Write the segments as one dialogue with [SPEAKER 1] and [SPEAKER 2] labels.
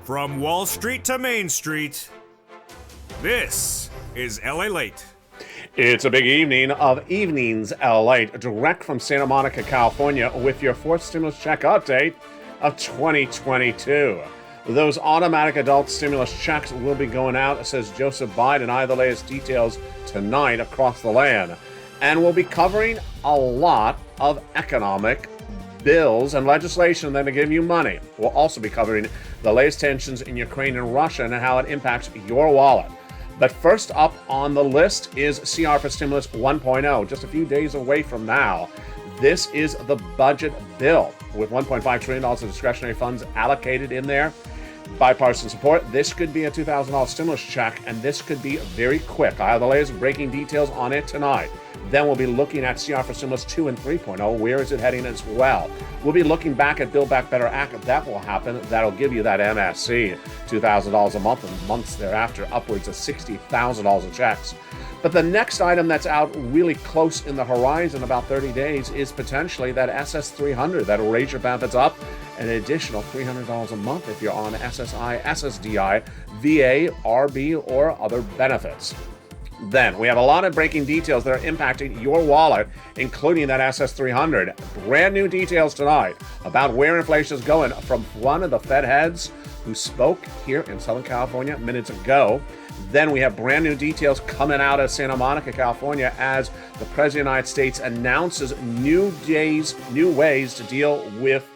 [SPEAKER 1] From Wall Street to Main Street, this is LALATE.
[SPEAKER 2] It's a big evening of Evenings LALATE, direct from Santa Monica, California, with your fourth stimulus check update of 2022. Those automatic adult stimulus checks will be going out, says Joseph Biden. I have the latest details tonight across the land. And we'll be covering a lot of economic bills and legislation that will give you money. We'll also be covering the latest tensions in Ukraine and Russia and how it impacts your wallet. But first up on the list is CR for Stimulus 1.0, just a few days away from now. This is the budget bill with $1.5 trillion of discretionary funds allocated in there. Bipartisan support. This could be a $2,000 stimulus check, and this could be very quick. I have the latest breaking details on it tonight. Then we'll be looking at CR for Stimulus 2 and 3.0. Where is it heading as well? We'll be looking back at Build Back Better Act. That will happen. That'll give you that MSC, $2,000 a month, and months thereafter, upwards of $60,000 of checks. But the next item that's out really close in the horizon, about 30 days, is potentially that SS300. That'll raise your benefits up an additional $300 a month if you're on SSI, SSDI, VA, RB, or other benefits. Then we have a lot of breaking details that are impacting your wallet, including that SS300. Brand new details tonight about where inflation is going from one of the Fed heads who spoke here in Southern California minutes ago. Then we have brand new details coming out of Santa Monica, California, as the President of the United States announces new ways to deal with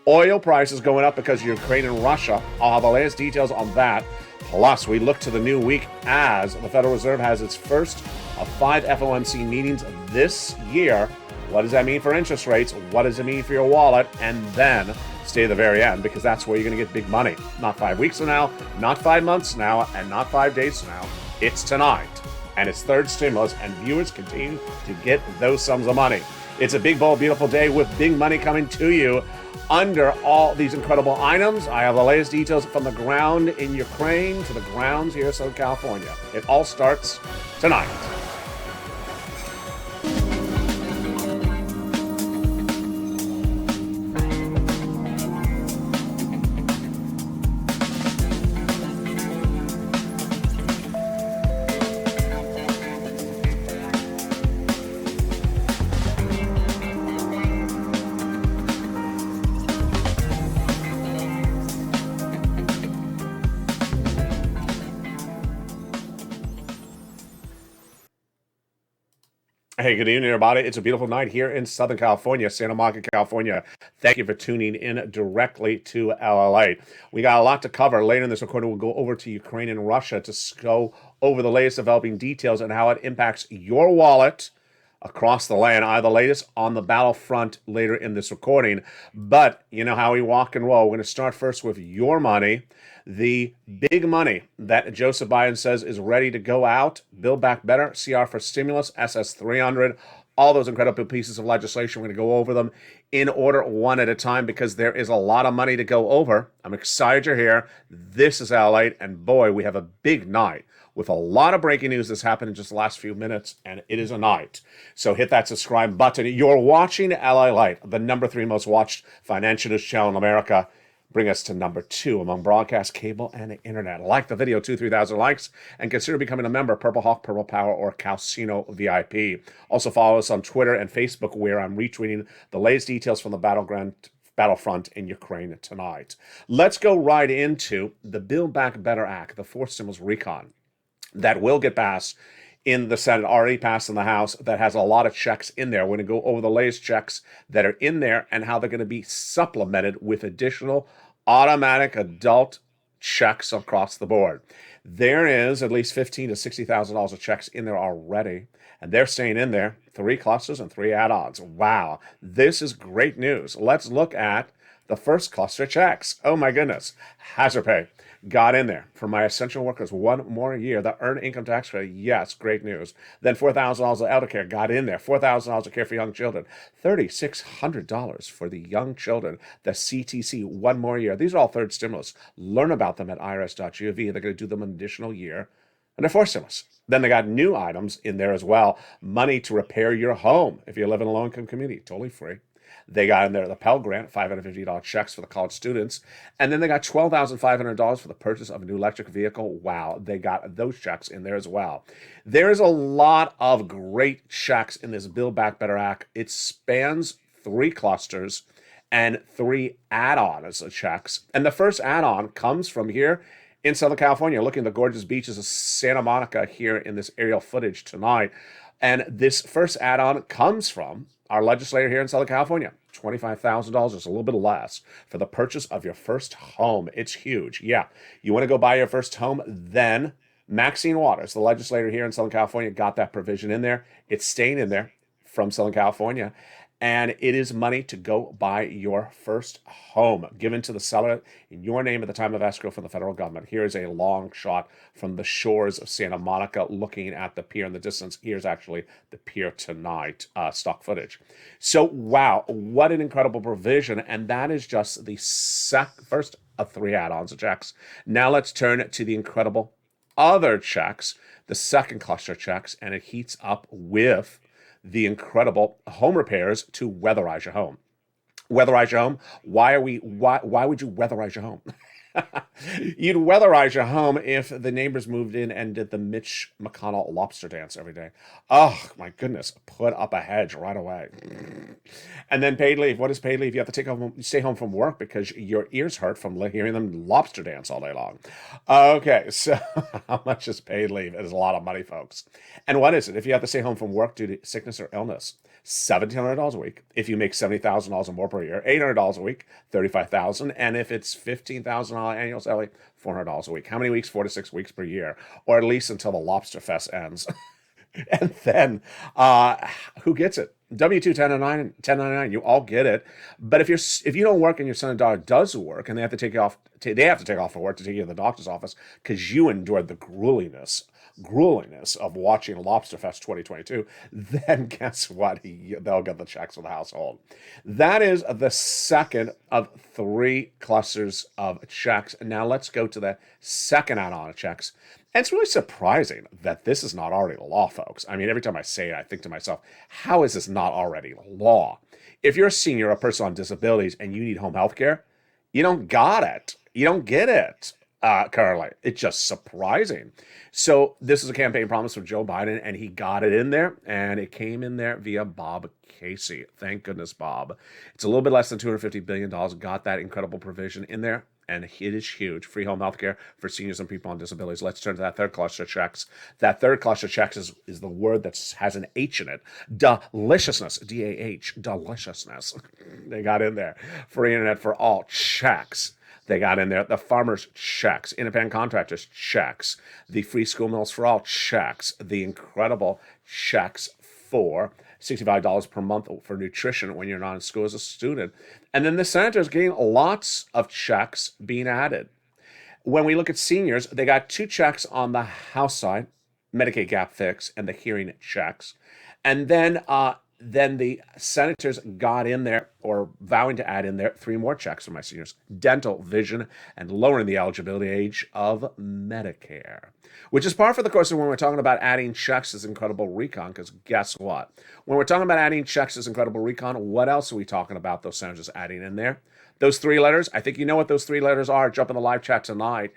[SPEAKER 2] oil prices going up because of Ukraine and Russia. I'll have the latest details on that. Plus, we look to the new week as the Federal Reserve has its first of 5 FOMC meetings this year. What does that mean for interest rates? What does it mean for your wallet? And then stay to the very end, because that's where you're going to get big money. Not 5 weeks from now, not 5 months from now, and not 5 days from now. It's tonight. And it's third stimulus, and viewers continue to get those sums of money. It's a big, bold, beautiful day with big money coming to you. Under all these incredible items, I have the latest details from the ground in Ukraine to the grounds here in Southern California. It all starts tonight. Hey, good evening, everybody. It's a beautiful night here in Southern California, Santa Monica, California. Thank you for tuning in directly to LLA. We got a lot to cover. Later in this recording, we'll go over to Ukraine and Russia to go over the latest developing details and how it impacts your wallet across the land. I have the latest on the battlefront later in this recording. But you know how we walk and roll. We're going to start first with your money. The big money that Joseph Biden says is ready to go out. Build Back Better, CR for Stimulus, SS300, all those incredible pieces of legislation. We're going to go over them in order, one at a time, because there is a lot of money to go over. I'm excited you're here. This is LA, and boy, we have a big night with a lot of breaking news that's happened in just the last few minutes, and it is a night. So hit that subscribe button. You're watching LA Light, the number 3 most watched financial news channel in America. Bring us to number 2 among broadcast, cable, and internet. Like the video, 3,000 likes, and consider becoming a member, Purple Hawk, Purple Power, or Calcino VIP. Also follow us on Twitter and Facebook, where I'm retweeting the latest details from the battlefront in Ukraine tonight. Let's go right into the Build Back Better Act, the fourth stimulus recon, that will get passed in the Senate, already passed in the House, that has a lot of checks in there. We're going to go over the latest checks that are in there and how they're going to be supplemented with additional automatic adult checks across the board. There is at least $15,000 to $60,000 of checks in there already, and they're staying in there. 3 clusters and 3 add-ons. Wow, this is great news. Let's look at the first cluster of checks. Oh my goodness, hazard pay got in there for my essential workers 1 more year. The earned income tax credit, yes, great news. Then $4,000 of elder care got in there. $4,000 of care for young children. $3,600 for the young children. The CTC 1 more year. These are all third stimulus. Learn about them at irs.gov. They're going to do them an additional year. And they're fourth stimulus. Then they got new items in there as well. Money to repair your home if you live in a low-income community, totally free. They got in there the Pell Grant, $550 checks for the college students. And then they got $12,500 for the purchase of a new electric vehicle. Wow, they got those checks in there as well. There's a lot of great checks in this Build Back Better Act. It spans 3 clusters and 3 add-ons of checks. And the first add-on comes from here in Southern California, looking at the gorgeous beaches of Santa Monica here in this aerial footage tonight. And this first add-on comes from our legislator here in Southern California. $25,000, just a little bit less, for the purchase of your first home. It's huge. Yeah, you want to go buy your first home, then Maxine Waters, the legislator here in Southern California, got that provision in there. It's staying in there from Southern California. And it is money to go buy your first home, given to the seller in your name at the time of escrow from the federal government. Here is a long shot from the shores of Santa Monica, looking at the pier in the distance. Here's actually the pier tonight, stock footage. So, wow, what an incredible provision. And that is just the first of 3 add-ons of checks. Now let's turn to the incredible other checks, the second cluster checks, and it heats up with the incredible home repairs to weatherize your home. Weatherize your home. Why would you weatherize your home? You'd weatherize your home if the neighbors moved in and did the Mitch McConnell lobster dance every day. Oh, my goodness. Put up a hedge right away. And then paid leave. What is paid leave? You have to stay home from work because your ears hurt from hearing them lobster dance all day long. Okay, so how much is paid leave? It is a lot of money, folks. And what is it? If you have to stay home from work due to sickness or illness, $1,700 a week. If you make $70,000 or more per year, $800 a week, $35,000. And if it's $15,000 annual salary, $400 a week. How many weeks? 4 to 6 weeks per year, or at least until the Lobster Fest ends. And then, who gets it? W-2, 1099, you all get it. But if you don't work and your son and daughter does work, and they have to take off for work to take you to the doctor's office because you endured the grueliness of watching Lobster Fest 2022, then guess what? They'll get the checks for the household. That is the second of 3 clusters of checks. And now let's go to the second add-on of checks. And it's really surprising that this is not already law, folks. I mean, every time I say it, I think to myself, how is this not already law? If you're a senior, a person on disabilities, and you need home health care, you don't got it. You don't get it. Currently, it's just surprising. So this is a campaign promise for Joe Biden, and he got it in there, and it came in there via Bob Casey. Thank goodness, Bob. It's a little bit less than $250 billion. Got that incredible provision in there, and it is huge. Free home health care for seniors and people on disabilities. Let's turn to that third cluster of checks. That third cluster of checks is the word that has an H in it. Deliciousness. D-A-H. Deliciousness. They got in there. Free internet for all checks. They got in there the farmers' checks, independent contractors' checks, the free school meals for all checks, the incredible checks for $65 per month for nutrition when you're not in school as a student. And then the senators getting lots of checks being added. When we look at seniors, they got 2 checks on the House side, Medicaid gap fix and the hearing checks. And then the senators got in there, or vowing to add in there, 3 more checks for my seniors: dental, vision, and lowering the eligibility age of Medicare. Which is par for the course of when we're talking about adding checks as Incredible Recon, because guess what? When we're talking about adding checks as Incredible Recon, what else are we talking about those senators adding in there? Those 3 letters, I think you know what those 3 letters are. Jump in the live chat tonight.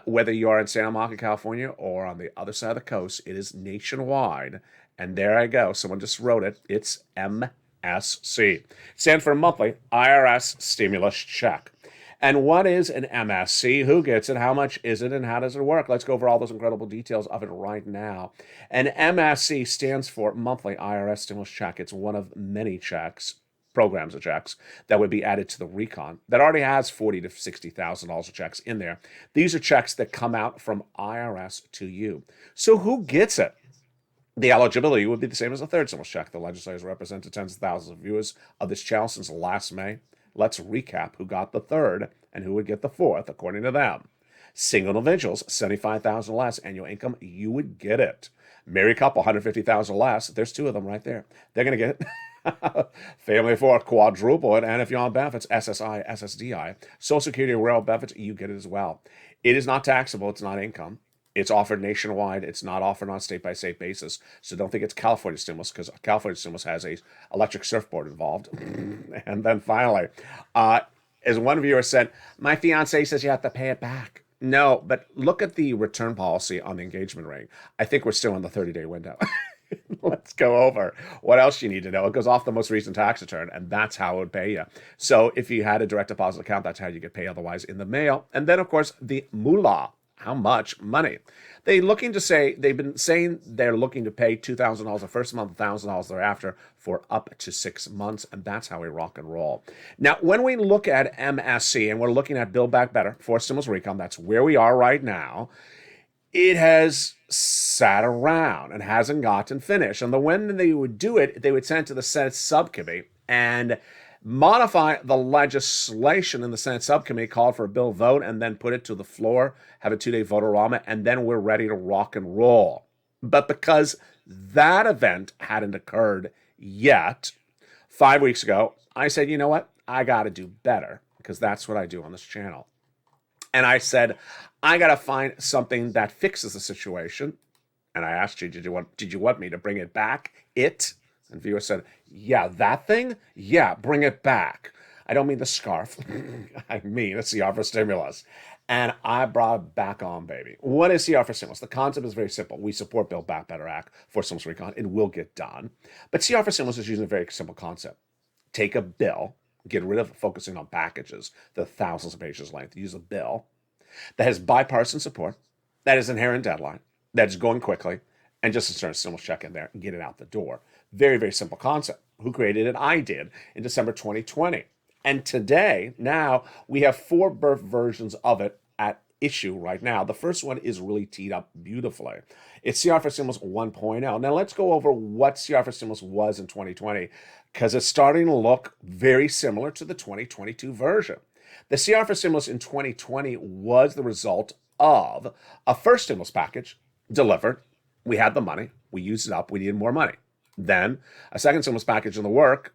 [SPEAKER 2] Whether you are in Santa Monica, California, or on the other side of the coast, it is nationwide. And there I go. Someone just wrote it. It's MSC. Stands for Monthly IRS Stimulus Check. And what is an MSC? Who gets it? How much is it? And how does it work? Let's go over all those incredible details of it right now. An MSC stands for Monthly IRS Stimulus Check. It's one of many checks, programs of checks, that would be added to the recon that already has $40,000 to $60,000 of checks in there. These are checks that come out from IRS to you. So who gets it? The eligibility would be the same as a third stimulus check. The legislators represented tens of thousands of viewers of this channel since last May. Let's recap who got the third and who would get the fourth, according to them. Single individuals, $75,000 less annual income, you would get it. Married couple, $150,000 less. There's 2 of them right there. They're going to get it. Family of 4, quadruple it. And if you're on benefits, SSI, SSDI, Social Security, rural benefits, you get it as well. It is not taxable. It's not income. It's offered nationwide. It's not offered on a state-by-state basis. So don't think it's California stimulus, because California stimulus has a electric surfboard involved. And then finally, as one viewer said, my fiance says you have to pay it back. No, but look at the return policy on the engagement ring. I think we're still in the 30-day window. Let's go over what else you need to know. It goes off the most recent tax return, and that's how it would pay you. So if you had a direct deposit account, that's how you get paid, otherwise in the mail. And then, of course, the moolah. How much money? They've been saying they're looking to pay $2,000 the first month, $1,000 thereafter for up to 6 months, and that's how we rock and roll. Now, when we look at MSC and we're looking at Build Back Better for stimulus recon, that's where we are right now. It has sat around and hasn't gotten finished. And when they would do it, they would send it to the Senate subcommittee and modify the legislation in the Senate subcommittee, called for a bill vote, and then put it to the floor, have a 2-day vote-a-rama, and then we're ready to rock and roll. But because that event hadn't occurred yet, 5 weeks ago, I said, you know what? I got to do better, because that's what I do on this channel. And I said, I got to find something that fixes the situation. And I asked you, did you want me to bring it back? And viewer said, yeah, that thing? Yeah, bring it back. I don't mean the scarf. I mean a CR for stimulus. And I brought it back on, baby. What is CR for stimulus? The concept is very simple. We support Build Back Better Act for stimulus recon. It will get done. But CR for stimulus is using a very simple concept. Take a bill, get rid of focusing on packages, the thousands of pages length. Use a bill that has bipartisan support, that has inherent deadline, that is going quickly, and just insert a stimulus check in there and get it out the door. Very, very simple concept. Who created it? I did in December 2020. And today, now, we have 4 birth versions of it at issue right now. The first one is really teed up beautifully. It's CR for Stimulus 1.0. Now, let's go over what CR for Stimulus was in 2020, because it's starting to look very similar to the 2022 version. The CR for Stimulus in 2020 was the result of a first stimulus package delivered. We had the money. We used it up. We needed more money. Then a second stimulus package in the work,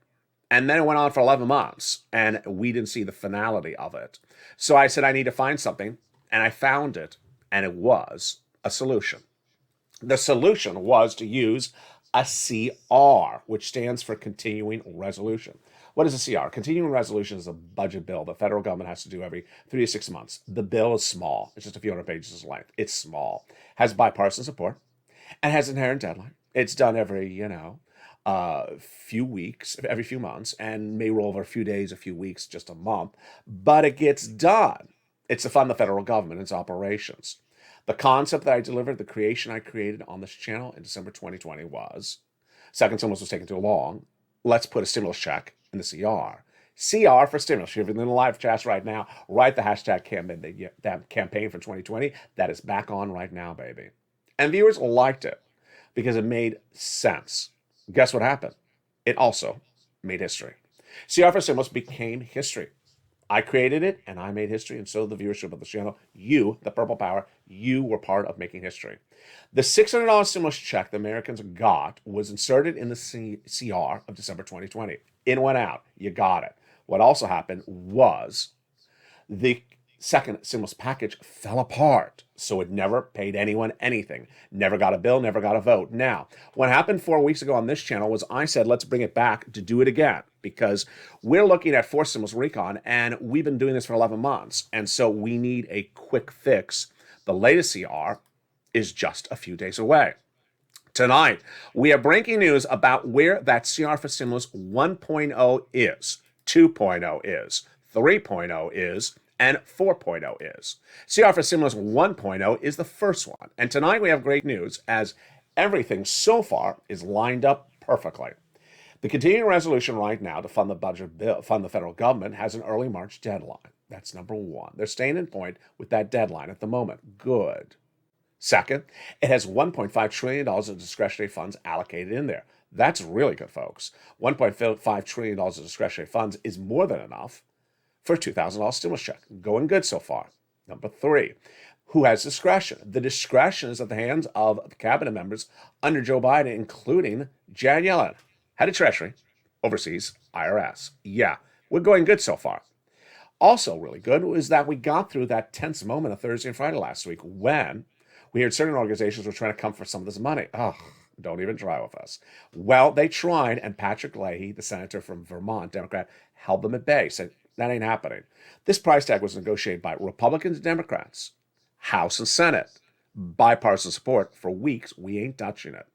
[SPEAKER 2] and then it went on for 11 months, and we didn't see the finality of it. So I said, I need to find something, and I found it, and it was a solution. The solution was to use a CR, which stands for Continuing Resolution. What is a CR? Continuing Resolution is a budget bill the federal government has to do every 3 to 6 months. The bill is small. It's just a few hundred pages in length. It's small. Has bipartisan support, and has inherent deadline. It's done every, few weeks, every few months, and may roll over a few days, a few weeks, just a month, but it gets done. It's to fund the federal government, its operations. The concept that I delivered, the creation I created on this channel in December 2020 was, second stimulus was taking too long, let's put a stimulus check in the CR. CR for stimulus. If you're in the live chat right now, write the hashtag campaign for 2020. That is back on right now, baby. And viewers liked it, because it made sense. Guess what happened? It also made history. CR for Stimulus became history. I created it, and I made history, and so the viewership of the channel. You, the Purple Power, you were part of making history. The $600 stimulus check the Americans got was inserted in the CR of December 2020. In went out. You got it. What also happened was the second stimulus package fell apart, so it never paid anyone anything. Never got a bill, never got a vote. Now, what happened 4 weeks ago on this channel was I said, let's bring it back to do it again, because we're looking at 4 stimulus recon, and we've been doing this for 11 months, and so we need a quick fix. The latest CR is just a few days away. Tonight, we have breaking news about where that CR for Stimulus 1.0 is, 2.0 is, 3.0 is, and 4.0 is. CR for Stimulus 1.0 is the first one. And tonight we have great news, as everything so far is lined up perfectly. The continuing resolution right now to fund the budget bill, fund the federal government, has an early March deadline. That's number one. They're staying in point with that deadline at the moment. Good. Second, it has $1.5 trillion of discretionary funds allocated in there. That's really good, folks. $1.5 trillion of discretionary funds is more than enough for a $2,000 stimulus check. Going good so far. Number three, who has discretion? The discretion is at the hands of the cabinet members under Joe Biden, including Janet Yellen, head of Treasury, oversees IRS. Yeah, we're going good so far. Also really good is that we got through that tense moment of Thursday and Friday last week when We heard certain organizations were trying to come for some of this money. Oh, don't even try with us. Well, they tried, and Patrick Leahy, the senator from Vermont, Democrat, held them at bay, said, that ain't happening. This price tag was negotiated by Republicans and Democrats, House and Senate, bipartisan support for weeks. We ain't touching it.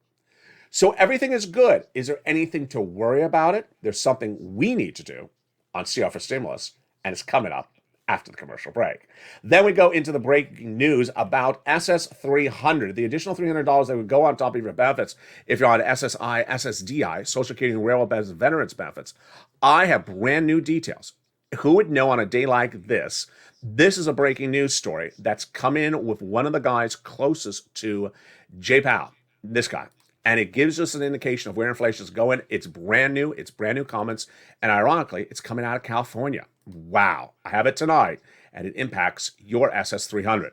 [SPEAKER 2] So everything is good. Is there anything to worry about it? There's something we need to do on CR for Stimulus, and it's coming up after the commercial break. Then we go into the breaking news about SS300, the additional $300 that would go on top of your benefits if you're on SSI, SSDI, Social Security and Railroad Benefits, Veterans Benefits. I have brand new details. Who would know on a day like this? This is a breaking news story that's come in with one of the guys closest to Jay Powell, this guy. And it gives us an indication of where inflation is going. It's brand new. It's brand new comments. And ironically, it's coming out of California. Wow. I have it tonight, and it impacts your SS300.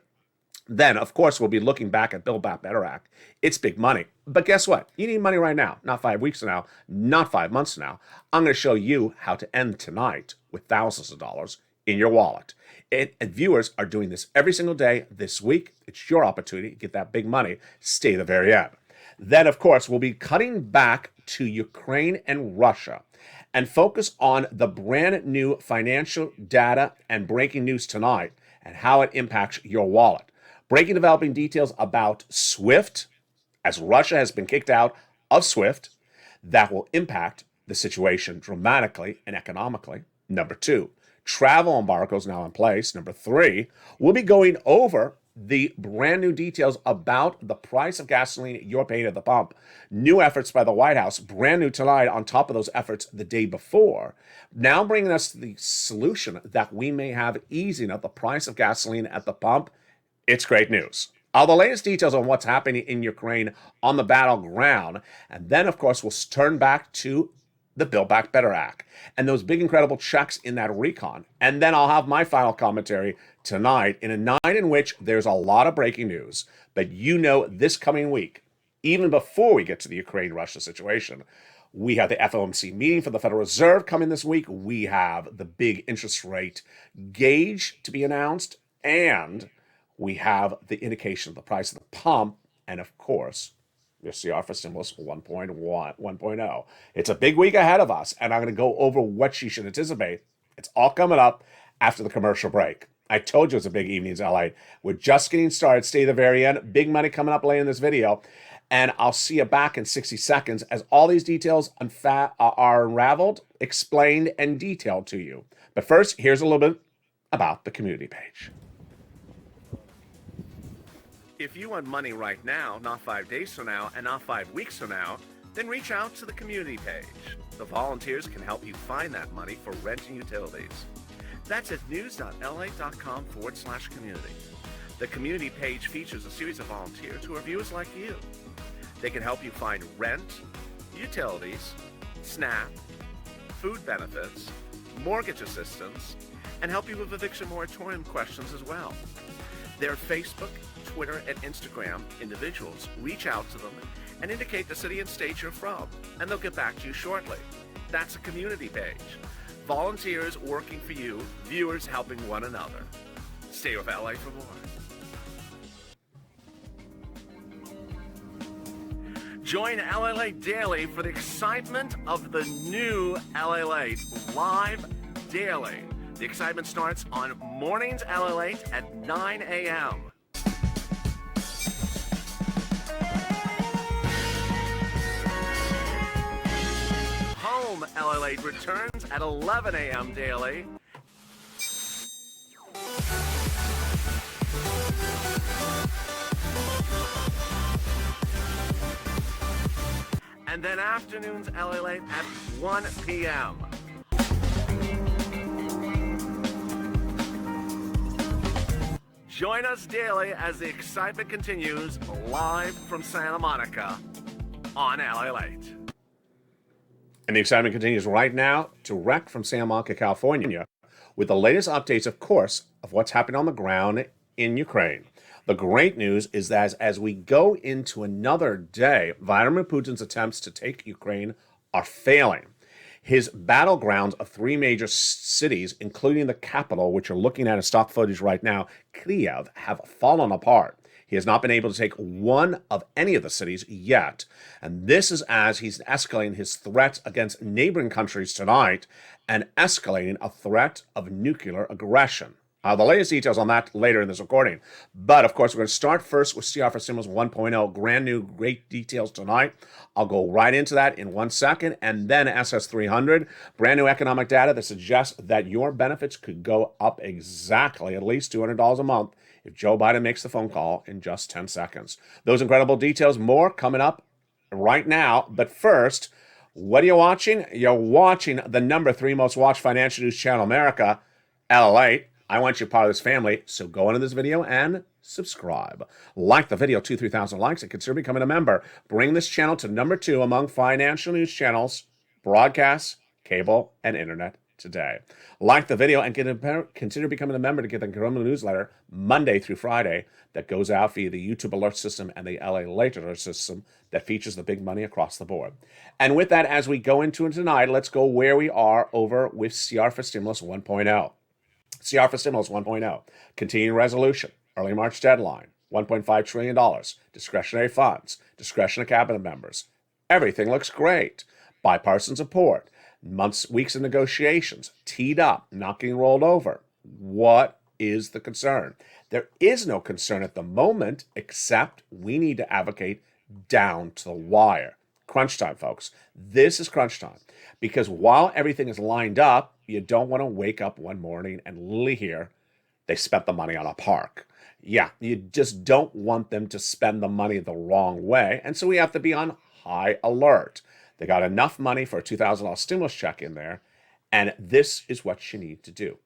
[SPEAKER 2] Then, of course, we'll be looking back at Build Back Better Act. It's big money. But guess what? You need money right now, not 5 weeks from now, not 5 months from now. I'm going to show you how to end tonight with thousands of dollars in your wallet. And viewers are doing this every single day this week. It's your opportunity to get that big money. Stay to the very end. Then, of course, we'll be cutting back to Ukraine and Russia and focus on the brand new financial data and breaking news tonight and how it impacts your wallet. Breaking developing details about SWIFT, as Russia has been kicked out of SWIFT, that will impact the situation dramatically and economically. Number 2, travel embargoes now in place. Number 3, we'll be going over the brand new details about the price of gasoline you're paying at the pump. New efforts by the White House, brand new tonight on top of those efforts the day before. Now bringing us to the solution that we may have easing of the price of gasoline at the pump. It's great news. All the latest details on what's happening in Ukraine on the battleground. And then, of course, we'll turn back to the Build Back Better Act and those big, incredible checks in that recon. And then I'll have my final commentary tonight in a night in which there's a lot of breaking news. But you know, this coming week, even before we get to the Ukraine-Russia situation, we have the FOMC meeting for the Federal Reserve coming this week. We have the big interest rate gauge to be announced, and we have the indication of the price of the pump, and of course, your CR for Stimulus 1.1. It's a big week ahead of us, and I'm going to go over what you should anticipate. It's all coming up after the commercial break. I told you it's a big evening's LA. We're just getting started. Stay to the very end. Big money coming up later in this video, and I'll see you back in 60 seconds as all these details are unraveled, explained, and detailed to you. But first, here's a little bit about the community page. If you want money right now, not 5 days from now, and not 5 weeks from now, then reach out to the community page. The volunteers can help you find that money for rent and utilities. That's at news.la.com/community. The community page features a series of volunteers who are viewers like you. They can help you find rent, utilities, SNAP, food benefits, mortgage assistance, and help you with eviction moratorium questions as well. Their Facebook, Twitter, and Instagram individuals reach out to them and indicate the city and state you're from, and they'll get back to you shortly. That's a community page. Volunteers working for you, viewers helping one another. Stay with LA for more. Join LALATE Daily for the excitement of the new LALATE live daily. The excitement starts on mornings LALATE at 9 a.m. Home LALATE returns at 11 a.m. daily. And then afternoons LALATE at 1 p.m. Join us daily as the excitement continues live from Santa Monica on LALATE. And the excitement continues right now direct from Santa Monica, California, with the latest updates, of course, of what's happening on the ground in Ukraine. The great news is that as we go into another day, Vladimir Putin's attempts to take Ukraine are failing. His battlegrounds of 3 major cities, including the capital, which you're looking at in stock footage right now, Kyiv, have fallen apart. He has not been able to take one of any of the cities yet. And this is as he's escalating his threats against neighboring countries tonight and escalating a threat of nuclear aggression. The latest details on that later in this recording. But, of course, we're going to start first with CR for Stimulus 1.0. Brand new, great details tonight. I'll go right into that in 1 second. And then SS300, brand new economic data that suggests that your benefits could go up exactly at least $200 a month if Joe Biden makes the phone call in just 10 seconds. Those incredible details, more coming up right now. But first, what are you watching? You're watching the number 3 most watched financial news channel in America, LALATE. I want you part of this family, so go into this video and subscribe. Like the video, 2,000-3,000 likes, and consider becoming a member. Bring this channel to number 2 among financial news channels, broadcasts, cable, and internet today. Like the video and consider becoming a member to get the incredible newsletter Monday through Friday that goes out via the YouTube alert system and the LALATE alert system that features the big money across the board. And with that, as we go into it tonight, let's go where we are over with CR for Stimulus 1.0. CR for Stimulus 1.0, continuing resolution, early March deadline, $1.5 trillion, discretionary funds, discretion of cabinet members. Everything looks great. Bipartisan support, weeks of negotiations, teed up, not getting rolled over. What is the concern? There is no concern at the moment, except we need to advocate down to the wire. Crunch time, folks. This is crunch time. Because while everything is lined up, you don't want to wake up one morning and hear they spent the money on a park. Yeah, you just don't want them to spend the money the wrong way. And so we have to be on high alert. They got enough money for a $2,000 stimulus check in there. And this is what you need to do.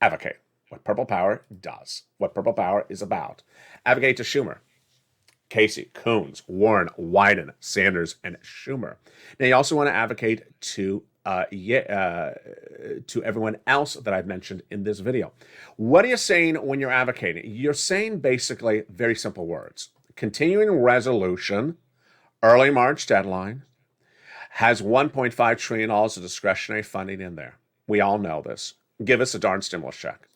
[SPEAKER 2] Advocate. What Purple Power does. What Purple Power is about. Advocate to Schumer, Casey, Coons, Warren, Wyden, Sanders, and Schumer. Now, you also want to advocate to everyone else that I've mentioned in this video. What are you saying when you're advocating? You're saying basically very simple words. Continuing resolution, early March deadline, has $1.5 trillion of discretionary funding in there. We all know this. Give us a darn stimulus check.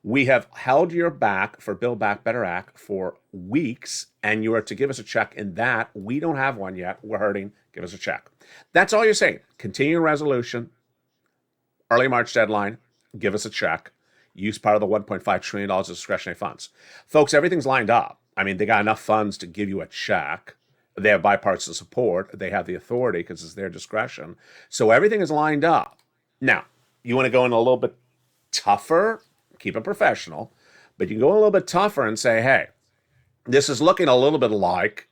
[SPEAKER 2] We have held your back for Build Back Better Act for weeks, and you are to give us a check in that. We don't have one yet. We're hurting. Give us a check. That's all you're saying. Continuing resolution, early March deadline, give us a check. Use part of the $1.5 trillion of discretionary funds. Folks, everything's lined up. I mean, they got enough funds to give you a check. They have bipartisan support. They have the authority because it's their discretion. So everything is lined up. Now, you want to go in a little bit tougher? Keep it professional, but you can go a little bit tougher and say, hey, this is looking a little bit like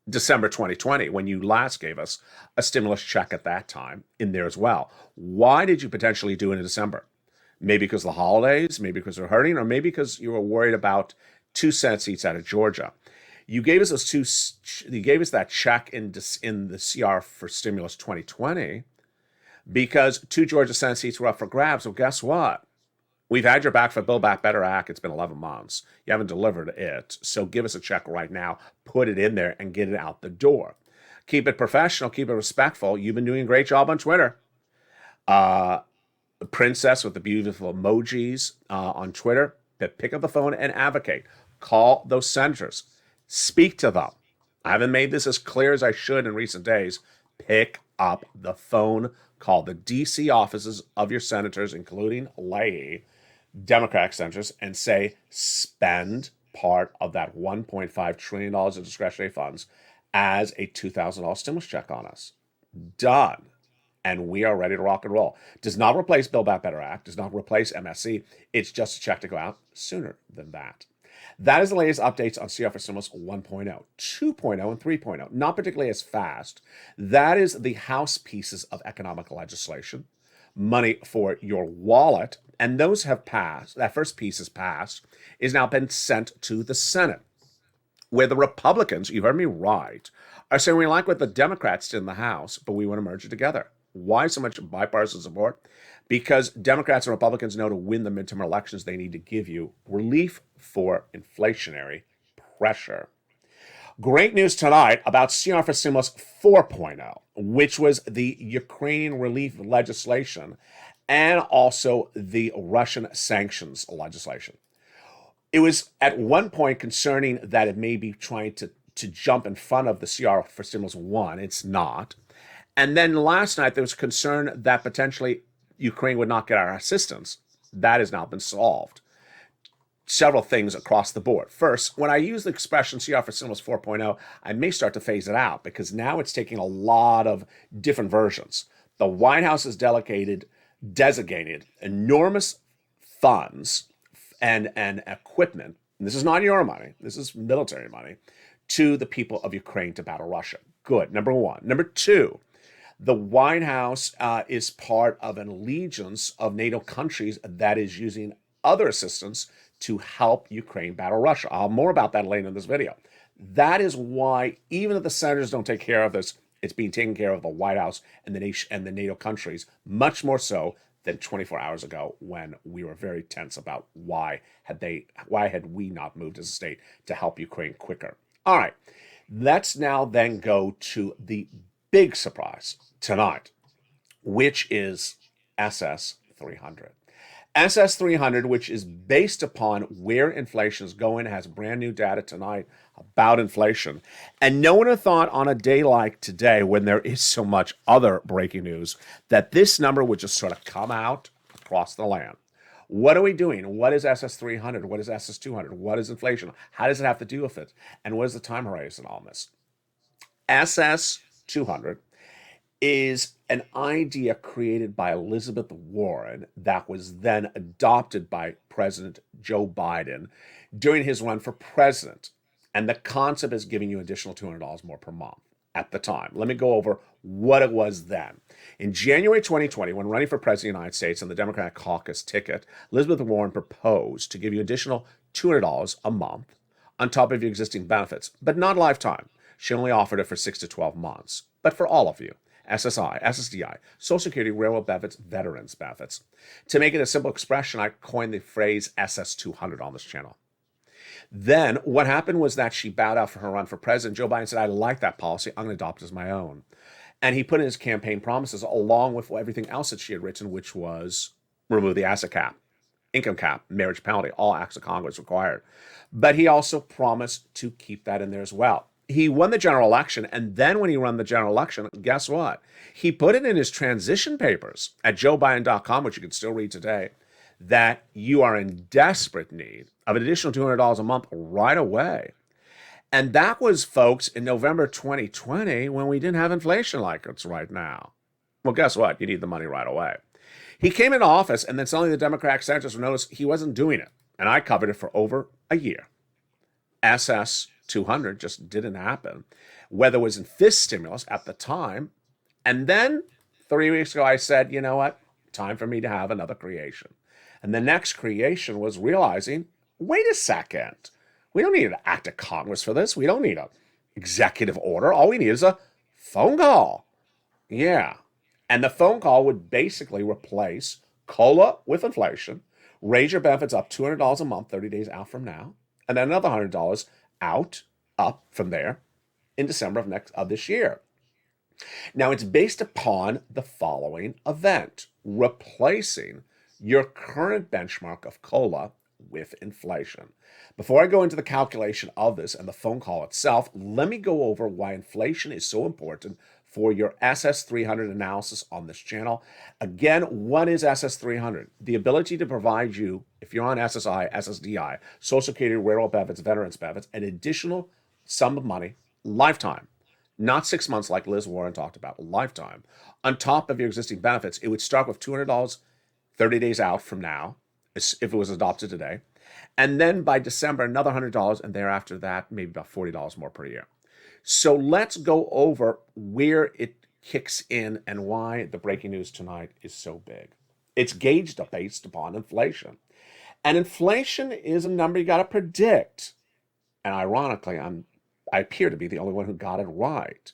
[SPEAKER 2] December 2020 when you last gave us a stimulus check at that time in there as well. Why did you potentially do it in December? Maybe because of the holidays, maybe because they're hurting, or maybe because you were worried about 2 Senate seats out of Georgia. You gave us that check in the CR for Stimulus 2020 because 2 Georgia Senate seats were up for grabs. Well, guess what? We've had your back for Build Back Better Act. It's been 11 months. You haven't delivered it. So give us a check right now. Put it in there and get it out the door. Keep it professional. Keep it respectful. You've been doing a great job on Twitter. Princess with the beautiful emojis on Twitter. Pick up the phone and advocate. Call those senators. Speak to them. I haven't made this as clear as I should in recent days. Pick up the phone. Call the D.C. offices of your senators, including Leahy, Democratic senators, and say, spend part of that $1.5 trillion of discretionary funds as a $2,000 stimulus check on us. Done. And we are ready to rock and roll. Does not replace Build Back Better Act, does not replace MSC. It's just a check to go out sooner than that. That is the latest updates on CR for Stimulus 1.0, 2.0, and 3.0. Not particularly as fast. That is the House pieces of economic legislation, money for your wallet, and those have passed. That first piece is passed, is now been sent to the Senate, where the Republicans, you heard me right, are saying we like what the Democrats did in the House, but we want to merge it together. Why so much bipartisan support? Because Democrats and Republicans know to win the midterm elections, they need to give you relief for inflationary pressure. Great news tonight about CR for Stimulus 4.0, which was the Ukrainian relief legislation and also the Russian sanctions legislation. It was at one point concerning that it may be trying to jump in front of the CR for stimulus one. It's not. And then last night, there was concern that potentially Ukraine would not get our assistance. That has now been solved. Several things across the board. First, when I use the expression CR for stimulus 4.0, I may start to phase it out because now it's taking a lot of different versions. The White House has designated enormous funds and equipment, and this is not your money, this is military money, to the people of Ukraine to battle Russia. Good, number one. Number two, the White House is part of an allegiance of NATO countries that is using other assistance to help Ukraine battle Russia. I'll have more about that later in this video. That is why, even if the senators don't take care of this, it's being taken care of the White House and the nation and the NATO countries, much more so than 24 hours ago when we were very tense about why had we not moved as a state to help Ukraine quicker. All right, let's now then go to the big surprise tonight, which is SS300. SS300, which is based upon where inflation is going, has brand new data tonight about inflation. And no one had thought on a day like today, when there is so much other breaking news, that this number would just sort of come out across the land. What are we doing? What is SS300? What is SS200? What is inflation? How does it have to do with it? And what is the time horizon on this? SS200 is an idea created by Elizabeth Warren that was then adopted by President Joe Biden during his run for president. And the concept is giving you additional $200 more per month at the time. Let me go over what it was then. In January 2020, when running for president of the United States on the Democratic caucus ticket, Elizabeth Warren proposed to give you additional $200 a month on top of your existing benefits, but not lifetime. She only offered it for 6 to 12 months, but for all of you. SSI, SSDI, Social Security, Railroad benefits, Veterans benefits. To make it a simple expression, I coined the phrase SS200 on this channel. Then what happened was that she bowed out for her run for president. Joe Biden said, I like that policy. I'm going to adopt it as my own. And he put in his campaign promises along with everything else that she had written, which was remove the asset cap, income cap, marriage penalty, all acts of Congress required. But he also promised to keep that in there as well. He won the general election, and then when he won the general election, guess what? He put it in his transition papers at joebiden.com, which you can still read today, that you are in desperate need of an additional $200 a month right away. And that was, folks, in November 2020 when we didn't have inflation like it's right now. Well, guess what? You need the money right away. He came into office, and then suddenly the Democratic senators noticed he wasn't doing it. And I covered it for over a year. SS200 just didn't happen, whether it was in fifth stimulus at the time. And then 3 weeks ago, I said, you know what? Time for me to have another creation. And the next creation was realizing, wait a second. We don't need an act of Congress for this. We don't need an executive order. All we need is a phone call. Yeah. And the phone call would basically replace COLA with inflation, raise your benefits up $200 a month 30 days out from now, and then another $100 up from there in December of this year. Now, it's based upon the following event, replacing your current benchmark of COLA with inflation. Before I go into the calculation of this and the phone call itself, let me go over why inflation is so important for your SS300 analysis on this channel. Again, what is SS300? The ability to provide you, if you're on SSI, SSDI, Social Security, Railroad benefits, Veterans benefits, an additional sum of money, lifetime, not 6 months like Liz Warren talked about, lifetime. On top of your existing benefits, it would start with $200 30 days out from now, if it was adopted today. And then by December, another $100, and thereafter that, maybe about $40 more per year. So let's go over where it kicks in and why the breaking news tonight is so big. It's gauged based upon inflation. And inflation is a number you got to predict. And ironically, I appear to be the only one who got it right.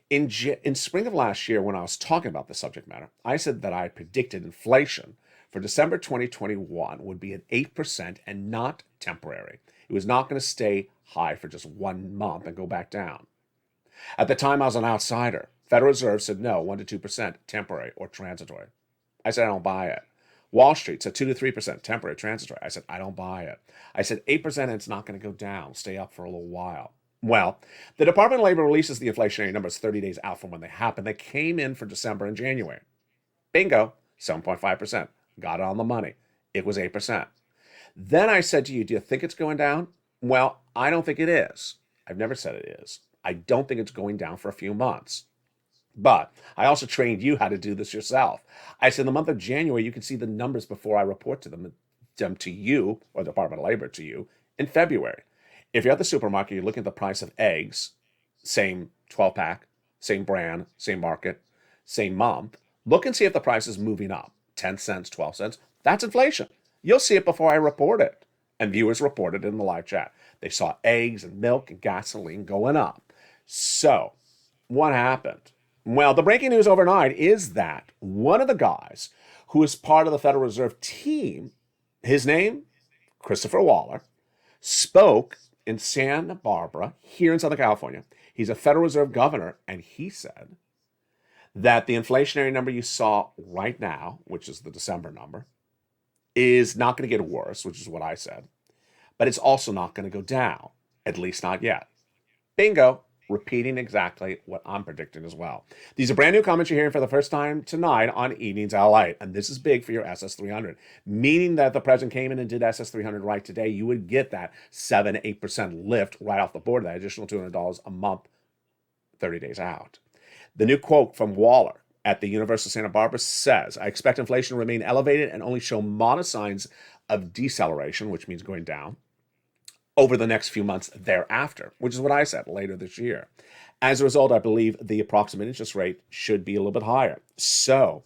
[SPEAKER 2] In spring of last year, when I was talking about the subject matter, I said that I predicted inflation for December 2021 would be at 8% and not temporary. It was not going to stay high for just 1 month and go back down. At the time, I was an outsider. Federal Reserve said no, 1 to 2%, temporary or transitory. I said I don't buy it. Wall Street said 2 to 3%, temporary, transitory. I said, I don't buy it. I said 8% and it's not going to go down, stay up for a little while. Well, the Department of Labor releases the inflationary numbers 30 days out from when they happen. They came in for December and January. Bingo, 7.5%. Got it on the money. It was 8%. Then I said to you, do you think it's going down? Well, I don't think it is. I've never said it is. I don't think it's going down for a few months. But I also trained you how to do this yourself. I said in the month of January, you can see the numbers before I report them to you, or the Department of Labor to you, in February. If you're at the supermarket, you're looking at the price of eggs, same 12-pack, same brand, same market, same month. Look and see if the price is moving up, 10 cents, 12 cents. That's inflation. You'll see it before I report it. And viewers reported in the live chat. They saw eggs and milk and gasoline going up. So what happened? Well, the breaking news overnight is that one of the guys who is part of the Federal Reserve team, his name, Christopher Waller, spoke in Santa Barbara, here in Southern California. He's a Federal Reserve governor, and he said that the inflationary number you saw right now, which is the December number, is not going to get worse, which is what I said, but it's also not going to go down, at least not yet. Bingo, repeating exactly what I'm predicting as well. These are brand new comments you're hearing for the first time tonight on Evenings LALATE, and this is big for your SS300, meaning that the president came in and did SS300 right today. You would get that 7-8% lift right off the board, that additional $200 a month, 30 days out. The new quote from Waller at the University of Santa Barbara says, I expect inflation to remain elevated and only show modest signs of deceleration, which means going down, over the next few months thereafter, which is what I said later this year. As a result, I believe the approximate interest rate should be a little bit higher. So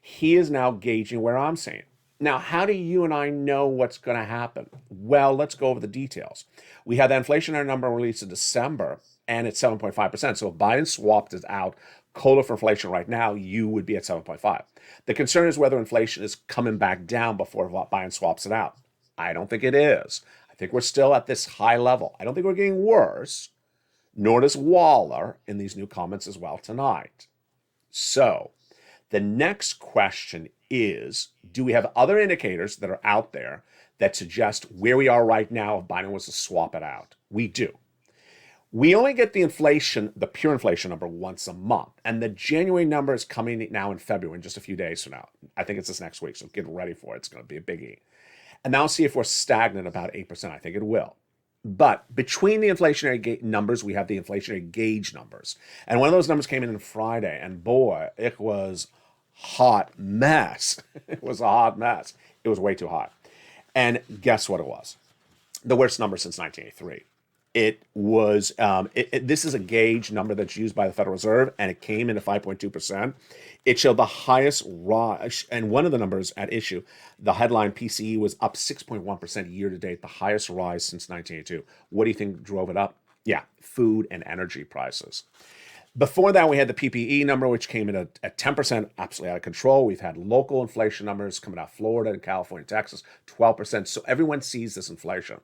[SPEAKER 2] he is now gauging where I'm saying. Now, how do you and I know what's going to happen? Well, let's go over the details. We had the inflationary number released in December, and it's 7.5%. So if Biden swapped it out, COLA for inflation right now, you would be at 7.5. The concern is whether inflation is coming back down before Biden swaps it out. I don't think it is. I think we're still at this high level. I don't think we're getting worse, nor does Waller in these new comments as well tonight. So the next question is, do we have other indicators that are out there that suggest where we are right now if Biden was to swap it out? We do. We only get the inflation, the pure inflation number, once a month. And the January number is coming now in February, in just a few days from now. I think it's this next week, so get ready for it. It's going to be a biggie. And now see if we're stagnant about 8%. I think it will. But between the inflationary numbers, we have the inflationary gauge numbers. And one of those numbers came in on Friday, and boy, it was hot mess. It was a hot mess. It was way too hot. And guess what it was? The worst number since 1983. It was, this is a gauge number that's used by the Federal Reserve, and it came in at 5.2%. It showed the highest rise, and one of the numbers at issue, the headline PCE was up 6.1% year to date, the highest rise since 1982. What do you think drove it up? Yeah, food and energy prices. Before that, we had the PPE number, which came in at 10%, absolutely out of control. We've had local inflation numbers coming out of Florida and California, Texas, 12%. So everyone sees this inflation.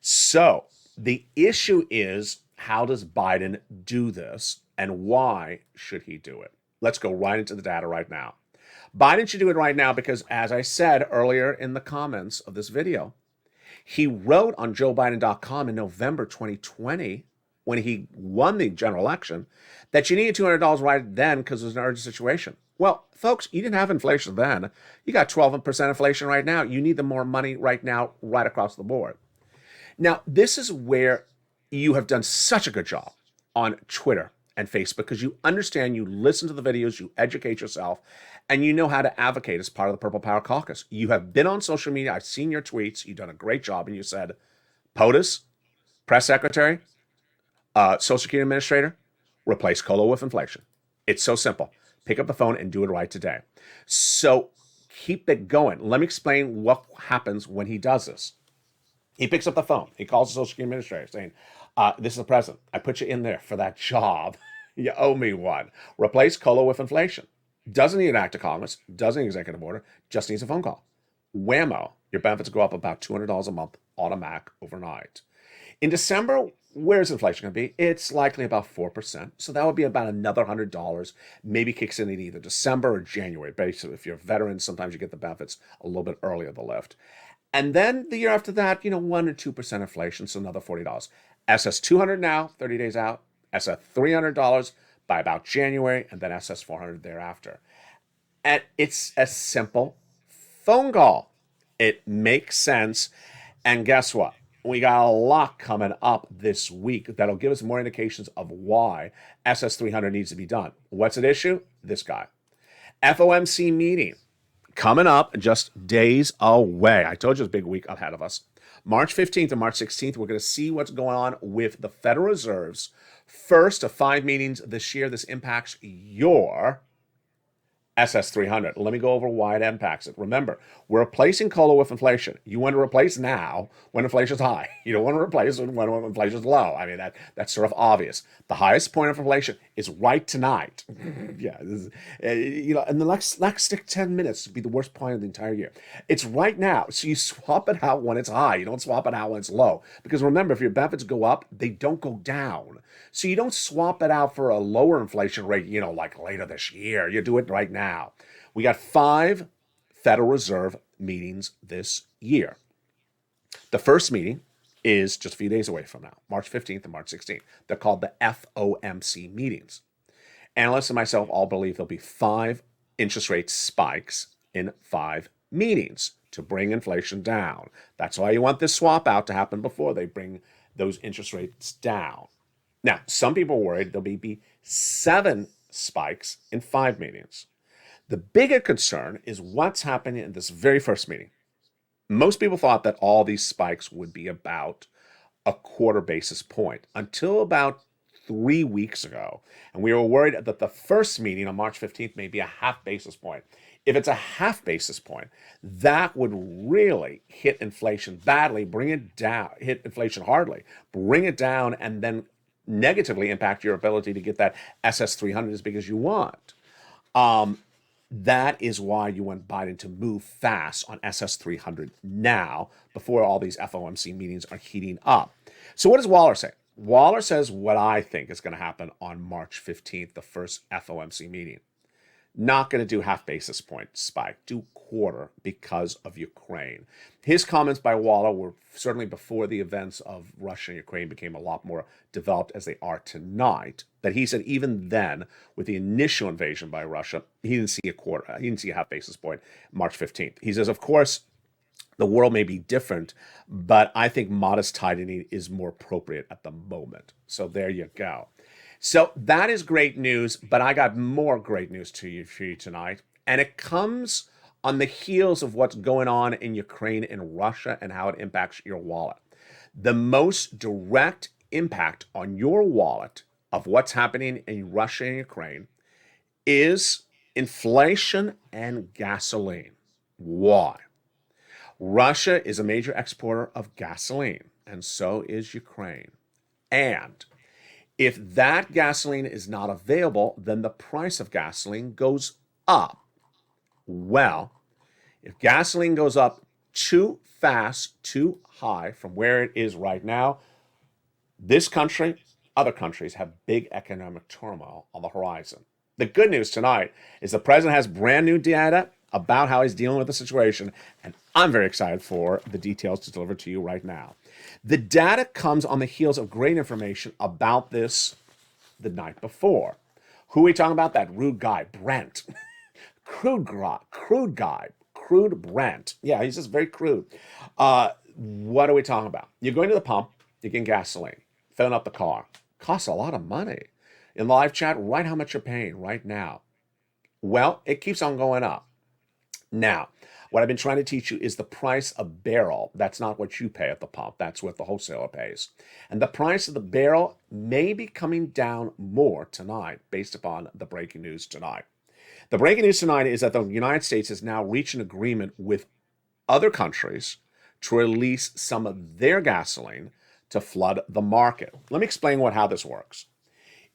[SPEAKER 2] So the issue is, how does Biden do this, and why should he do it? Let's go right into the data right now. Biden should do it right now because, as I said earlier in the comments of this video, he wrote on JoeBiden.com in November 2020, when he won the general election, that you needed $200 right then because it was an urgent situation. Well, folks, you didn't have inflation then. You got 12% inflation right now. You need the more money right now, right across the board. Now, this is where you have done such a good job on Twitter and Facebook, because you understand, you listen to the videos, you educate yourself, and you know how to advocate as part of the Purple Power Caucus. You have been on social media. I've seen your tweets. You've done a great job. And you said, POTUS, press secretary, Social Security administrator, replace COLA with inflation. It's so simple. Pick up the phone and do it right today. So keep it going. Let me explain what happens when he does this. He picks up the phone. He calls the Social Security administrator saying, this is the president. I put you in there for that job. You owe me one. Replace COLA with inflation. Doesn't need an act of Congress. Doesn't need an executive order. Just needs a phone call. Whammo. Your benefits go up about $200 a month automatic overnight. In December, Where's inflation going to be? It's likely about 4%. So that would be about another $100, maybe kicks in either December or January. Basically, if you're a veteran, sometimes you get the benefits a little bit earlier, the lift. And then the year after that, 1 or 2% inflation, so another $40. SS200 now, 30 days out. SS300 by about January, and then SS400 thereafter. And it's a simple phone call. It makes sense. And guess what? We got a lot coming up this week that'll give us more indications of why SS300 needs to be done. What's at issue? This guy. FOMC meeting coming up just days away. I told you it's a big week ahead of us. March 15th and March 16th, we're going to see what's going on with the Federal Reserve's first of 5 meetings this year. This impacts your SS300. Let me go over why it impacts it. Remember, we're replacing COLA with inflation. You want to replace now when inflation's high. You don't want to replace when inflation's low. I mean, that's sort of obvious. The highest point of inflation is right tonight. Yeah, in the next 10 minutes would be the worst point of the entire year. It's right now. So you swap it out when it's high. You don't swap it out when it's low. Because remember, if your benefits go up, they don't go down. So you don't swap it out for a lower inflation rate, like later this year. You do it right now. We got 5 Federal Reserve meetings this year. The first meeting is just a few days away from now, March 15th and March 16th. They're called the FOMC meetings. Analysts and myself all believe there'll be 5 interest rate spikes in 5 meetings to bring inflation down. That's why you want this swap out to happen before they bring those interest rates down. Now, some people are worried there'll be 7 spikes in 5 meetings. The bigger concern is what's happening in this very first meeting. Most people thought that all these spikes would be about a quarter basis point until about 3 weeks ago. And we were worried that the first meeting on March 15th may be a half basis point. If it's a half basis point, that would really hit inflation badly, bring it down, hit inflation hardly, bring it down, and then negatively impact your ability to get that SS300 as big as you want. That is why you want Biden to move fast on SS300 now, before all these FOMC meetings are heating up. So what does Waller say? Waller says what I think is going to happen on March 15th, the first FOMC meeting. Not going to do half basis point spike, do quarter because of Ukraine. His comments by Waller were certainly before the events of Russia and Ukraine became a lot more developed as they are tonight. That he said even then, with the initial invasion by Russia, he didn't see a quarter, he didn't see a half basis point March 15th. He says, of course, the world may be different, but I think modest tightening is more appropriate at the moment. So there you go. So that is great news, but I got more great news for you tonight. And it comes on the heels of what's going on in Ukraine and Russia and how it impacts your wallet. The most direct impact on your wallet of what's happening in Russia and Ukraine is inflation and gasoline. Why? Russia is a major exporter of gasoline, and so is Ukraine. And if that gasoline is not available, then the price of gasoline goes up. Well, if gasoline goes up too fast, too high from where it is right now, this country, other countries have big economic turmoil on the horizon. The good news tonight is the president has brand new data about how he's dealing with the situation, and I'm very excited for the details to deliver to you right now. The data comes on the heels of great information about this the night before. Who are we talking about? That rude guy, Brent. Crude Brent. Yeah, he's just very crude. What are we talking about? You're going to the pump, you're getting gasoline, filling up the car. Costs a lot of money. In the live chat, write how much you're paying right now. Well, it keeps on going up. Now, what I've been trying to teach you is the price of barrel. That's not what you pay at the pump. That's what the wholesaler pays. And the price of the barrel may be coming down more tonight based upon the breaking news tonight. The breaking news tonight is that the United States has now reached an agreement with other countries to release some of their gasoline to flood the market. Let me explain how this works.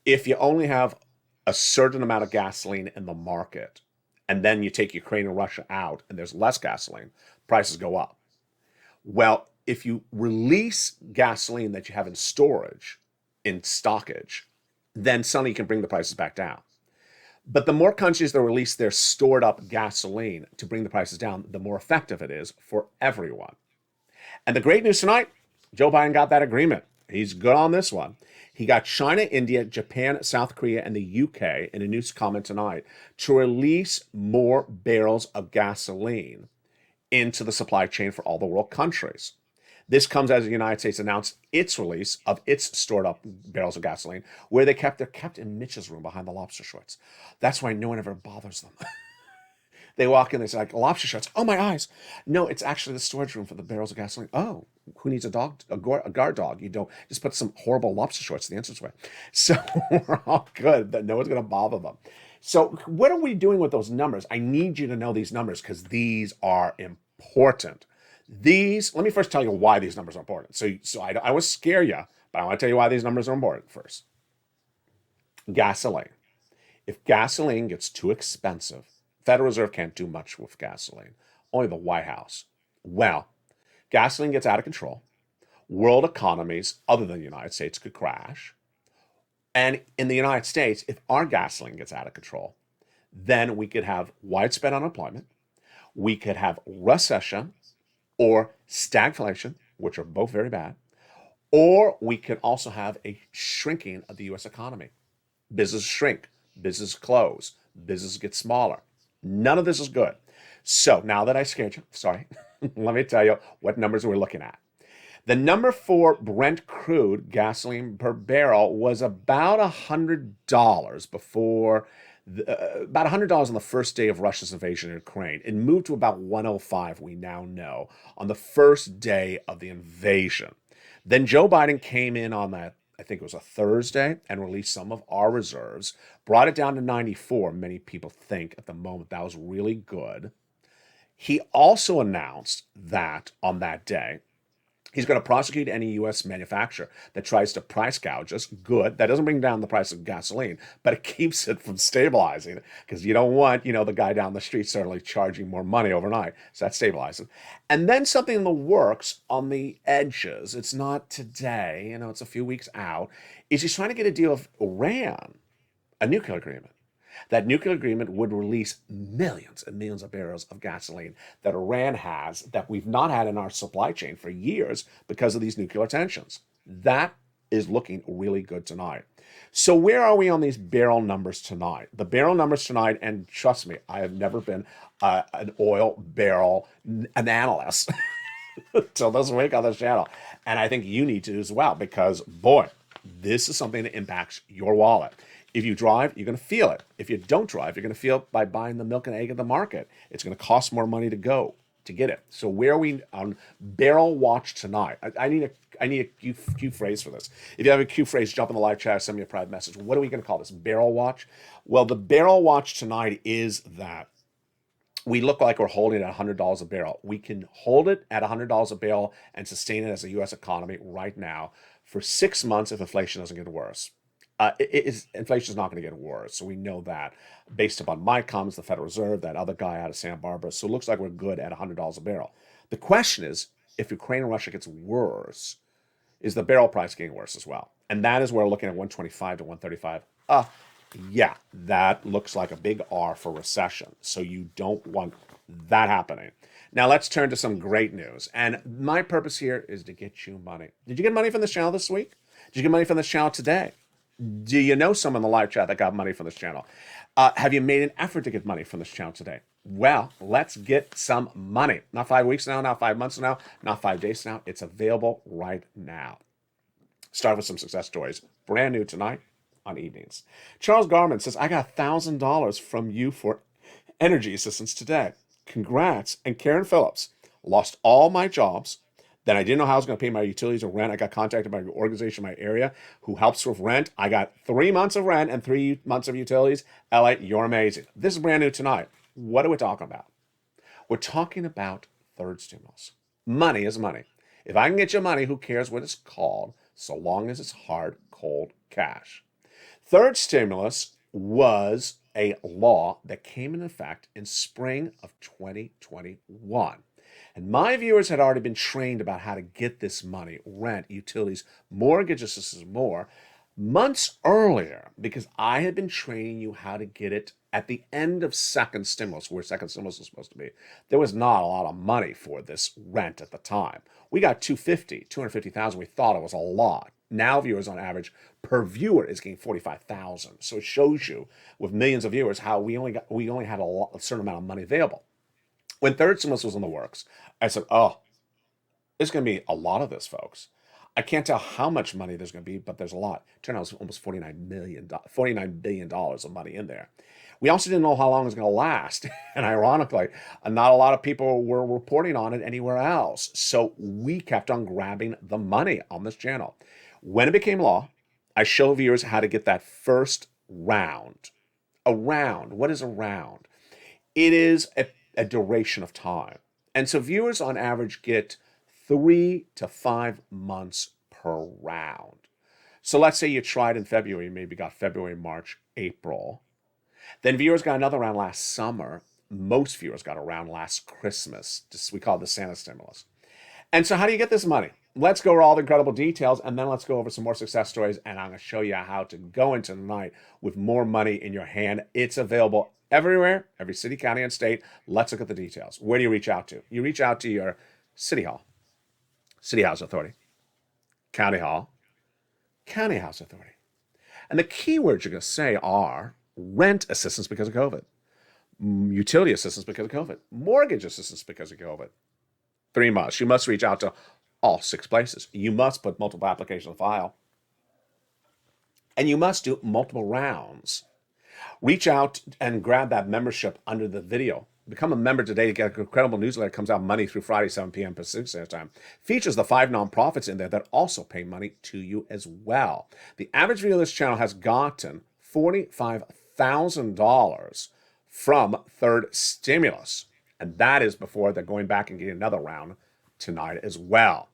[SPEAKER 2] If you only have a certain amount of gasoline in the market, and then you take Ukraine and Russia out, and there's less gasoline, prices go up. Well, if you release gasoline that you have in storage, in stockage, then suddenly you can bring the prices back down. But the more countries that release their stored up gasoline to bring the prices down, the more effective it is for everyone. And the great news tonight, Joe Biden got that agreement. He's good on this one. He got China, India, Japan, South Korea, and the UK in a news comment tonight to release more barrels of gasoline into the supply chain for all the world countries. This comes as the United States announced its release of its stored up barrels of gasoline, where they're kept in Mitch's room behind the lobster shorts. That's why no one ever bothers them. They walk in, they say, like, lobster shorts. Oh, my eyes. No, it's actually the storage room for the barrels of gasoline. Oh, who needs a dog, a guard dog? You don't just put some horrible lobster shorts in the entranceway. So we're all good. That no one's going to bother them. So what are we doing with those numbers? I need you to know these numbers because these are important. Let me first tell you why these numbers are important. So I will scare you, but I want to tell you why these numbers are important first. Gasoline. If gasoline gets too expensive, Federal Reserve can't do much with gasoline. Only the White House. Well, gasoline gets out of control. World economies, other than the United States, could crash. And in the United States, if our gasoline gets out of control, then we could have widespread unemployment. We could have recession or stagflation, which are both very bad. Or we could also have a shrinking of the U.S. economy. Business shrink, business close, business get smaller. None of this is good. So now that I scared you, sorry, let me tell you what numbers we're looking at. The number for Brent crude gasoline per barrel was about $100 before, about $100 on the first day of Russia's invasion of Ukraine. It moved to about 105, we now know, on the first day of the invasion. Then Joe Biden came in on that, I think it was a Thursday, and released some of our reserves, brought it down to 94. Many people think at the moment that was really good. He also announced that on that day, he's going to prosecute any U.S. manufacturer that tries to price gouge us. Good. That doesn't bring down the price of gasoline, but it keeps it from stabilizing because you don't want, the guy down the street suddenly charging more money overnight. So that stabilizes. And then something in the works on the edges. It's not today, it's a few weeks out. Is he's trying to get a deal with Iran, a nuclear agreement. That nuclear agreement would release millions and millions of barrels of gasoline that Iran has that we've not had in our supply chain for years because of these nuclear tensions. That is looking really good tonight. So where are we on these barrel numbers tonight? The barrel numbers tonight, and trust me, I have never been an oil barrel an analyst until this week on this channel. And I think you need to as well because, boy, this is something that impacts your wallet. If you drive, you're going to feel it. If you don't drive, you're going to feel it by buying the milk and egg at the market. It's going to cost more money to get it. So where are we on barrel watch tonight? I need a cue phrase for this. If you have a cue phrase, jump in the live chat, send me a private message. What are we going to call this? Barrel watch? Well, the barrel watch tonight is that we look like we're holding it at $100 a barrel. We can hold it at $100 a barrel and sustain it as a U.S. economy right now for 6 months if inflation doesn't get worse. Inflation is not going to get worse, so we know that based upon my comments, the Federal Reserve, that other guy out of Santa Barbara. So it looks like we're good at $100 a barrel. The question is, if Ukraine and Russia gets worse, is the barrel price getting worse as well? And that is where we're looking at 125 to 135. Yeah, that looks like a big R for recession. So you don't want that happening. Now let's turn to some great news. And my purpose here is to get you money. Did you get money from this channel this week? Did you get money from this channel today? Do you know someone in the live chat that got money from this channel? Have you made an effort to get money from this channel today? Well, let's get some money. Not 5 weeks now, not 5 months from now, not 5 days from now. It's available right now. Start with some success stories. Brand new tonight on evenings. Charles Garman says, I got $1,000 from you for energy assistance today. Congrats. And Karen Phillips, lost all my jobs. Then I didn't know how I was going to pay my utilities or rent. I got contacted by an organization in my area who helps with rent. I got 3 months of rent and 3 months of utilities. LA, you're amazing. This is brand new tonight. What are we talking about? We're talking about third stimulus. Money is money. If I can get you money, who cares what it's called, so long as it's hard, cold cash. Third stimulus was a law that came in effect in spring of 2021. And my viewers had already been trained about how to get this money, rent, utilities, mortgage assistance, more, months earlier, because I had been training you how to get it at the end of second stimulus, where second stimulus was supposed to be. There was not a lot of money for this rent at the time. We got 250,000. We thought it was a lot. Now viewers on average per viewer is getting 45,000. So it shows you with millions of viewers how we only had a certain amount of money available. When third stimulus was in the works, I said, oh, there's going to be a lot of this, folks. I can't tell how much money there's going to be, but there's a lot. Turned out it was almost $49 billion of money in there. We also didn't know how long it was going to last. And ironically, not a lot of people were reporting on it anywhere else. So we kept on grabbing the money on this channel. When it became law, I show viewers how to get that first round. A round. What is a round? It is a duration of time. And so viewers on average get 3 to 5 months per round. So let's say you tried in February, maybe got February, March, April. Then viewers got another round last summer. Most viewers got a round last Christmas. We call it the Santa stimulus. And so how do you get this money? Let's go over all the incredible details, and then let's go over some more success stories, and I'm going to show you how to go into the night with more money in your hand. It's available everywhere, every city, county, and state. Let's look at the details. Where do you reach out to? You reach out to your city hall, city house authority, county hall, county house authority. And the keywords you're going to say are rent assistance because of COVID, utility assistance because of COVID, mortgage assistance because of COVID. 3 months. You must reach out to all 6 places. You must put multiple applications on file. And you must do multiple rounds. Reach out and grab that membership under the video. Become a member today to get an incredible newsletter that comes out Monday through Friday, 7 p.m. Pacific Standard Time. Features the 5 nonprofits in there that also pay money to you as well. The average viewer of this channel has gotten $45,000 from third stimulus. And that is before they're going back and getting another round tonight as well.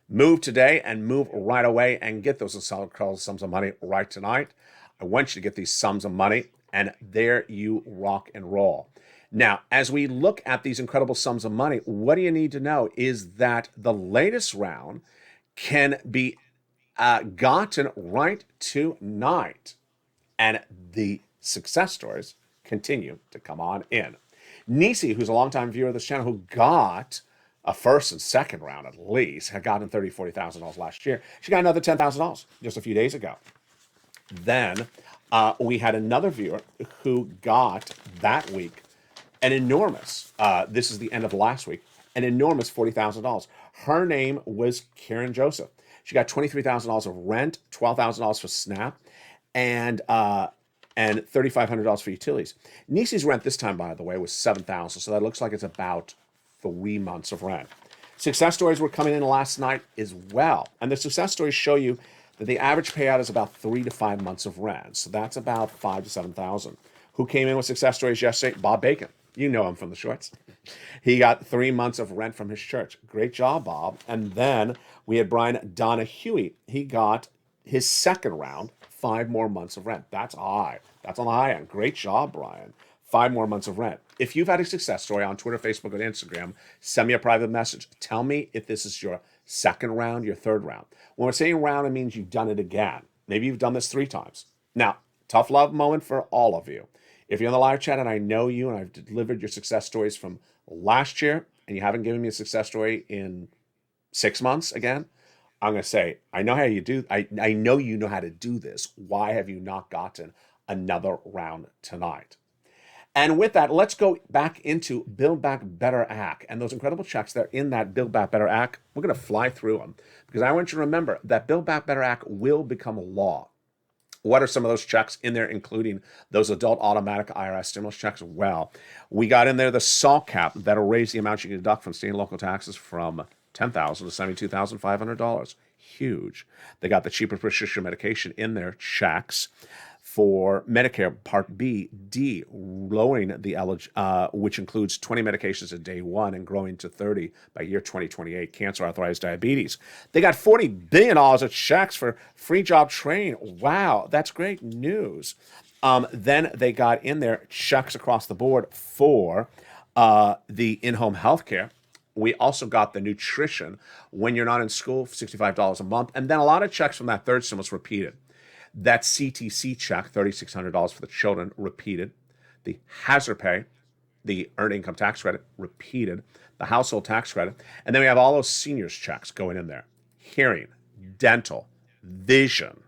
[SPEAKER 2] Move today and move right away and get those incredible sums of money right tonight. I want you to get these sums of money, and there you rock and roll. Now, as we look at these incredible sums of money, what do you need to know is that the latest round can be gotten right tonight, and the success stories continue to come on in. Nisi, who's a longtime viewer of this channel, who got a first and second round at least, had gotten $30,000, $40,000 last year. She got another $10,000 just a few days ago. Then we had another viewer who got that week an enormous, this is the end of last week, an enormous $40,000. Her name was Karen Joseph. She got $23,000 of rent, $12,000 for SNAP, and $3,500 for utilities. Nisi's rent this time, by the way, was $7,000, so that looks like it's about 3 months of rent. Success stories were coming in last night as well, and the success stories show you that the average payout is about 3 to 5 months of rent, so that's about $5,000 to $7,000. Who came in with success stories yesterday? Bob Bacon. You know him from the shorts. He got 3 months of rent from his church. Great job, Bob. And then we had Brian Donahue. He got his second round, 5 more months of rent. That's high. That's on the high end. Great job, Brian. 5 more months of rent. If you've had a success story on Twitter, Facebook, and Instagram, send me a private message. Tell me if this is your second round, your third round. When we're saying round, it means you've done it again. Maybe you've done this 3 times. Now, tough love moment for all of you. If you're in the live chat and I know you and I've delivered your success stories from last year and you haven't given me a success story in 6 months again, I'm going to say, I know how you do. I know you know how to do this. Why have you not gotten another round tonight? And with that, let's go back into Build Back Better Act. And those incredible checks that are in that Build Back Better Act, we're going to fly through them because I want you to remember that Build Back Better Act will become law. What are some of those checks in there, including those adult automatic IRS stimulus checks? Well, we got in there the SALT cap that'll raise the amount you can deduct from state and local taxes from $10,000 to $72,500. Huge. They got the cheaper prescription medication in their checks for Medicare Part B, D, lowering the which includes 20 medications at day 1 and growing to 30 by year 2028, cancer, arthritis, diabetes. They got $40 billion of checks for free job training. Wow, that's great news. Then they got in there checks across the board for the in-home health care. We also got the nutrition when you're not in school, $65 a month. And then a lot of checks from that third stimulus repeated. That CTC check, $3,600 for the children, repeated. The hazard pay, the earned income tax credit, repeated. The household tax credit. And then we have all those seniors checks going in there. Hearing, dental, vision.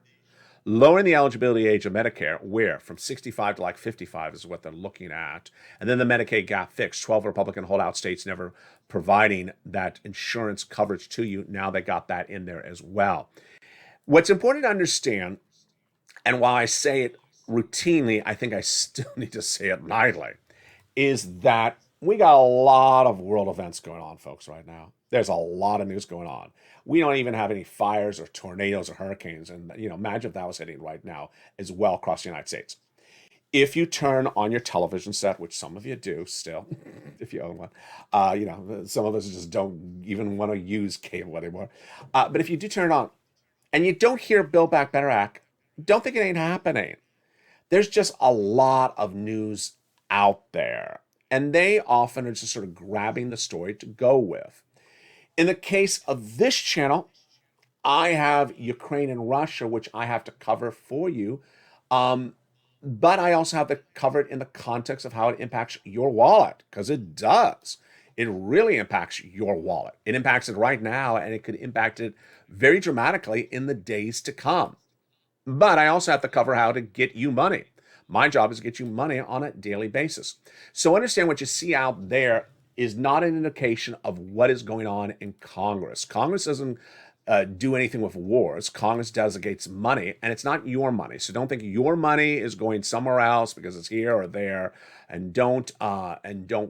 [SPEAKER 2] Lowering the eligibility age of Medicare, where from 65 to like 55 is what they're looking at. And then the Medicaid gap fix, 12 Republican holdout states never providing that insurance coverage to you. Now they got that in there as well. What's important to understand, and while I say it routinely, I think I still need to say it nightly, is that we got a lot of world events going on, folks, right now. There's a lot of news going on. We don't even have any fires or tornadoes or hurricanes. And, imagine if that was hitting right now as well across the United States. If you turn on your television set, which some of you do still, if you own one, some of us just don't even want to use cable anymore. But if you do turn it on and you don't hear Build Back Better Act, don't think it ain't happening. There's just a lot of news out there. And they often are just sort of grabbing the story to go with. In the case of this channel, I have Ukraine and Russia, which I have to cover for you. But I also have to cover it in the context of how it impacts your wallet, because it does. It really impacts your wallet. It impacts it right now, and it could impact it very dramatically in the days to come. But I also have to cover how to get you money. My job is to get you money on a daily basis. So understand what you see out there is not an indication of what is going on in Congress. Congress doesn't do anything with wars. Congress designates money, and it's not your money. So don't think your money is going somewhere else because it's here or there, and don't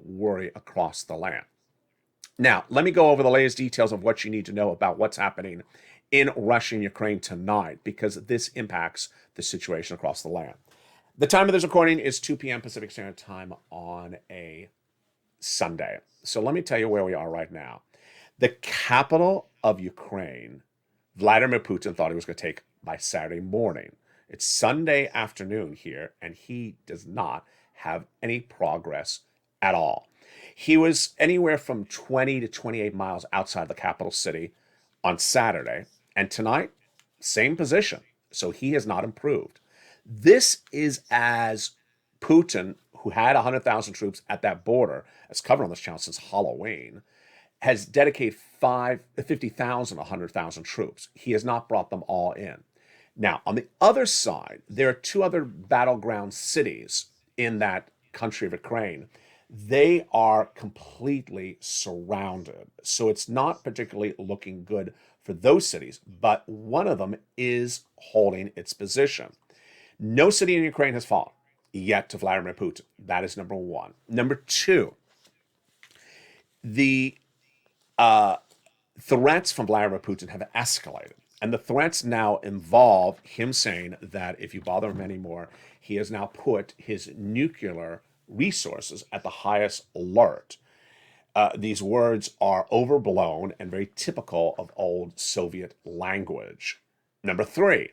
[SPEAKER 2] worry across the land. Now, let me go over the latest details of what you need to know about what's happening in Russia and Ukraine tonight, because this impacts the situation across the land. The time of this recording is 2 p.m. Pacific Standard Time on a Sunday. So let me tell you where we are right now. The capital of Ukraine, Vladimir Putin thought he was going to take by Saturday morning. It's Sunday afternoon here, and he does not have any progress at all. He was anywhere from 20 to 28 miles outside the capital city on Saturday, and tonight, same position. So he has not improved. This is as Putin, who had 100,000 troops at that border, as covered on this channel since Halloween, has dedicated 50,000, 100,000 troops. He has not brought them all in. Now, on the other side, there are two other battleground cities in that country of Ukraine. They are completely surrounded. So it's not particularly looking good for those cities, but one of them is holding its position. No city in Ukraine has fallen yet to Vladimir Putin. That is number one. Number two, the threats from Vladimir Putin have escalated. And the threats now involve him saying that if you bother him anymore, he has now put his nuclear resources at the highest alert. These words are overblown and very typical of old Soviet language. Number three,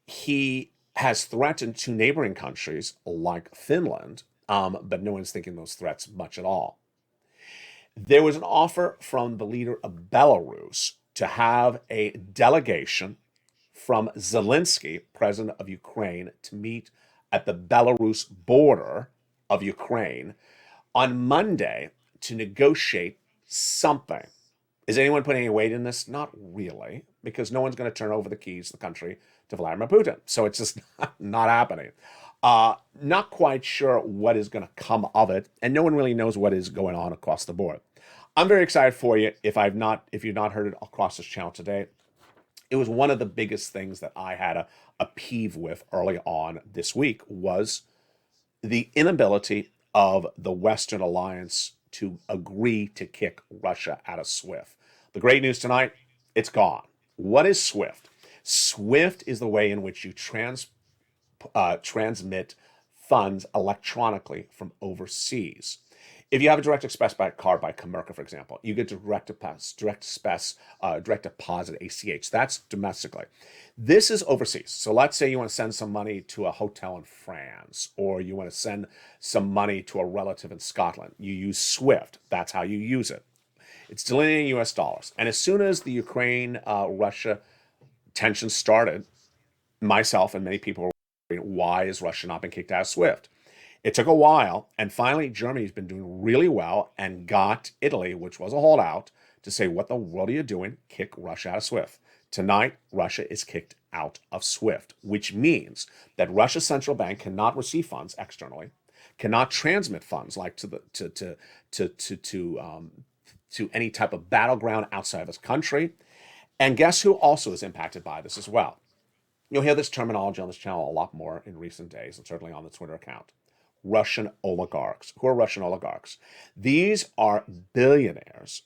[SPEAKER 2] he has threatened two neighboring countries like Finland, but no one's thinking those threats much at all. There was an offer from the leader of Belarus to have a delegation from Zelensky, president of Ukraine, to meet at the Belarus border of Ukraine on Monday to negotiate something. Is anyone putting any weight in this? Not really, because no one's going to turn over the keys to the country to Vladimir Putin. So it's just not happening. Not quite sure what is going to come of it, and no one really knows what is going on across the board. I'm very excited for you. If you've not heard it across this channel today, it was one of the biggest things that I had a peeve with early on this week was the inability of the Western Alliance to agree to kick Russia out of SWIFT. The great news tonight, it's gone. What is SWIFT? SWIFT is the way in which you transmit funds electronically from overseas. If you have a direct express card by Comerica, for example, you get direct deposit ACH. That's domestically. This is overseas. So let's say you want to send some money to a hotel in France, or you want to send some money to a relative in Scotland. You use SWIFT. That's how you use it. It's delineating US dollars. And as soon as the Ukraine Russia tension started, myself and many people were wondering, why is Russia not been kicked out of SWIFT? It took a while, and finally Germany's been doing really well and got Italy, which was a holdout, to say, what the world are you doing? Kick Russia out of SWIFT. Tonight, Russia is kicked out of SWIFT, which means that Russia's central bank cannot receive funds externally, cannot transmit funds like to any type of battleground outside of its country. And guess who also is impacted by this as well? You'll hear this terminology on this channel a lot more in recent days, and certainly on the Twitter account. Russian oligarchs. Who are Russian oligarchs? These are billionaires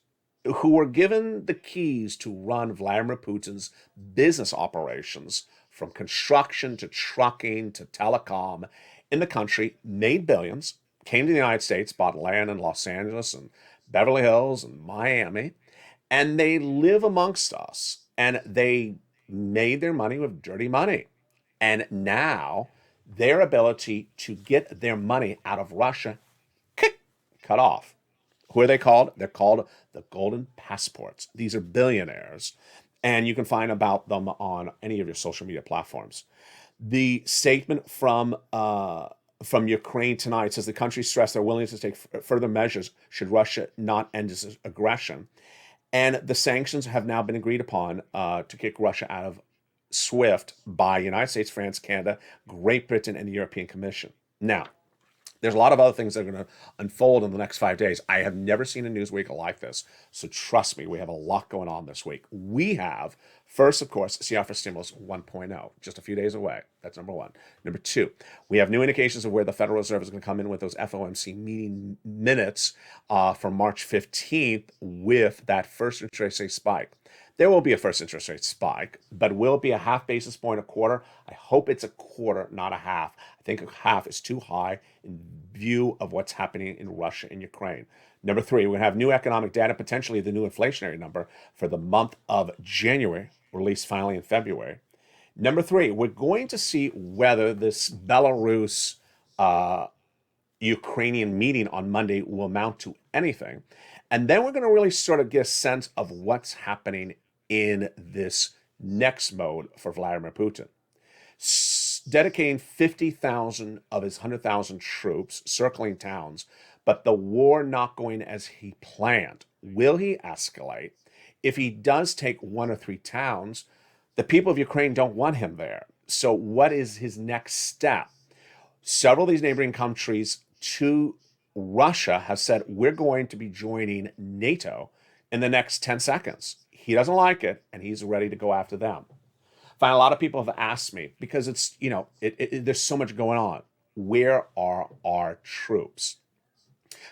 [SPEAKER 2] who were given the keys to run Vladimir Putin's business operations, from construction to trucking to telecom in the country, made billions, came to the United States, bought land in Los Angeles and Beverly Hills and Miami, and they live amongst us, and they made their money with dirty money. And now their ability to get their money out of Russia cut off. Who are they called? They're called the Golden Passports. These are billionaires, and you can find about them on any of your social media platforms. The statement from Ukraine tonight says the country stressed their willingness to take further measures should Russia not end its aggression. And the sanctions have now been agreed upon to kick Russia out of SWIFT by United States, France, Canada, Great Britain, and the European Commission. Now, there's a lot of other things that are going to unfold in the next 5 days. I have never seen a news week like this. So trust me, we have a lot going on this week. We have, first, of course, CR for Stimulus 1.0, just a few days away. That's number one. Number two, we have new indications of where the Federal Reserve is going to come in with those FOMC meeting minutes for March 15th with that first interest rate spike. There will be a first interest rate spike, but will it be a half basis point a quarter? I hope it's a quarter, not a half. I think a half is too high in view of what's happening in Russia and Ukraine. Number three, we're going to have new economic data, potentially the new inflationary number for the month of January, released finally in February. Number three, we're going to see whether this Belarus Ukrainian meeting on Monday will amount to anything. And then we're going to really sort of get a sense of what's happening in this next mode for Vladimir Putin. Dedicating 50,000 of his 100,000 troops circling towns, but the war not going as he planned. Will he escalate? If he does take 1 or 3 towns, the people of Ukraine don't want him there. So what is his next step? Several of these neighboring countries to Russia have said, we're going to be joining NATO in the next 10 seconds. He doesn't like it, and he's ready to go after them. Find a lot of people have asked me, because it's, there's so much going on. Where are our troops?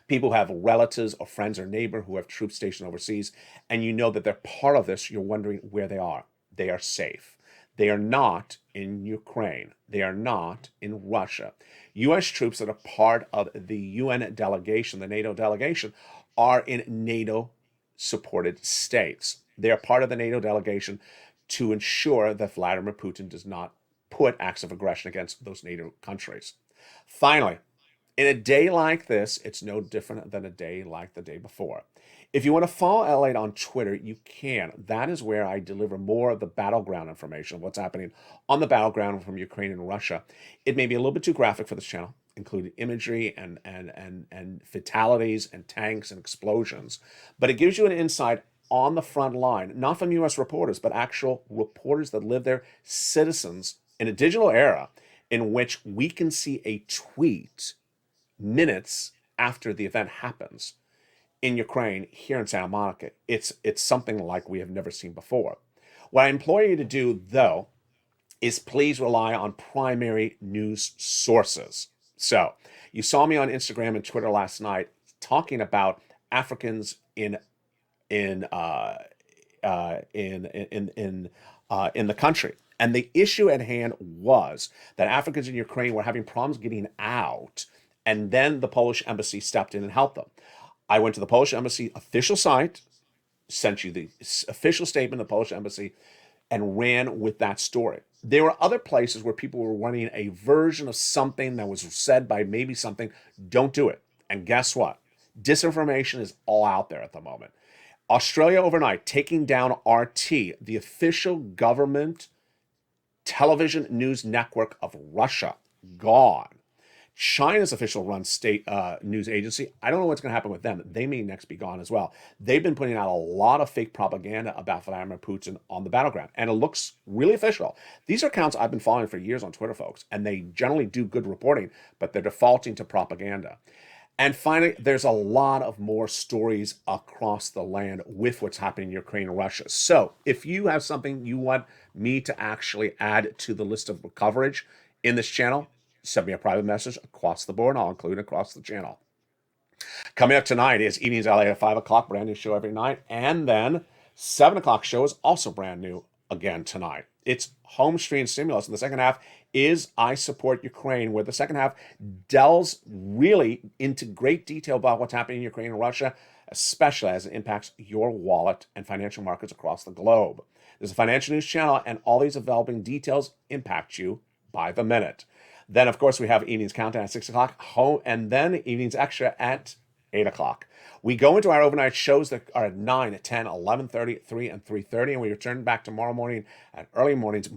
[SPEAKER 2] People who have relatives or friends or neighbor who have troops stationed overseas, and you know that they're part of this, you're wondering where they are. They are safe. They are not in Ukraine. They are not in Russia. U.S. troops that are part of the UN delegation, the NATO delegation, are in NATO-supported states. They are part of the NATO delegation to ensure that Vladimir Putin does not put acts of aggression against those NATO countries. Finally, in a day like this, it's no different than a day like the day before. If you want to follow LALATE on Twitter, you can. That is where I deliver more of the battleground information of what's happening on the battleground from Ukraine and Russia. It may be a little bit too graphic for this channel, including imagery and fatalities and tanks and explosions, but it gives you an insight on the front line, not from U.S. reporters, but actual reporters that live there, citizens in a digital era in which we can see a tweet minutes after the event happens in Ukraine, here in Santa Monica. It's something like we have never seen before. What I implore you to do, though, is please rely on primary news sources. So you saw me on Instagram and Twitter last night talking about Africans in the country. And the issue at hand was that Africans in Ukraine were having problems getting out, and then the Polish embassy stepped in and helped them. I went to the Polish embassy official site, sent you the official statement of the Polish embassy, and ran with that story. There were other places where people were running a version of something that was said by maybe something. Don't do it. And guess what? Disinformation is all out there at the moment. Australia overnight taking down RT, the official government television news network of Russia, gone. China's official run state news agency, I don't know what's going to happen with them. They may next be gone as well. They've been putting out a lot of fake propaganda about Vladimir Putin on the battleground, and it looks really official. These are accounts I've been following for years on Twitter, folks, and they generally do good reporting, but they're defaulting to propaganda. And finally, there's a lot of more stories across the land with what's happening in Ukraine and Russia. So if you have something you want me to actually add to the list of coverage in this channel, send me a private message across the board, and I'll include it across the channel. Coming up tonight is Evenings LA at 5 o'clock, brand new show every night. And then 7 o'clock show is also brand new again tonight. It's Home Stream Stimulus. And the second half is I Support Ukraine, where the second half delves really into great detail about what's happening in Ukraine and Russia, especially as it impacts your wallet and financial markets across the globe. There's a financial news channel, and all these developing details impact you by the minute. Then, of course, we have Evenings Countdown at 6 o'clock, home, and then Evenings Extra at 8 o'clock. We go into our overnight shows that are at 9, 10, 11:30, 3, and 3:30, and we return back tomorrow morning at early mornings,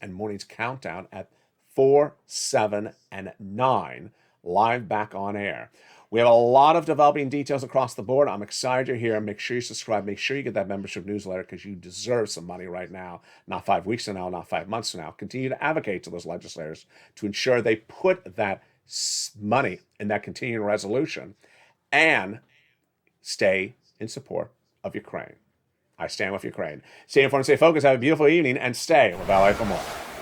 [SPEAKER 2] and mornings countdown at 4, 7, and 9, live back on air. We have a lot of developing details across the board. I'm excited you're here. Make sure you subscribe. Make sure you get that membership newsletter, because you deserve some money right now, not 5 weeks from now, not 5 months from now. Continue to advocate to those legislators to ensure they put that money in that continuing resolution and stay in support of Ukraine. I stand with Ukraine. Stay informed, stay focused, have a beautiful evening, and stay with LA for more.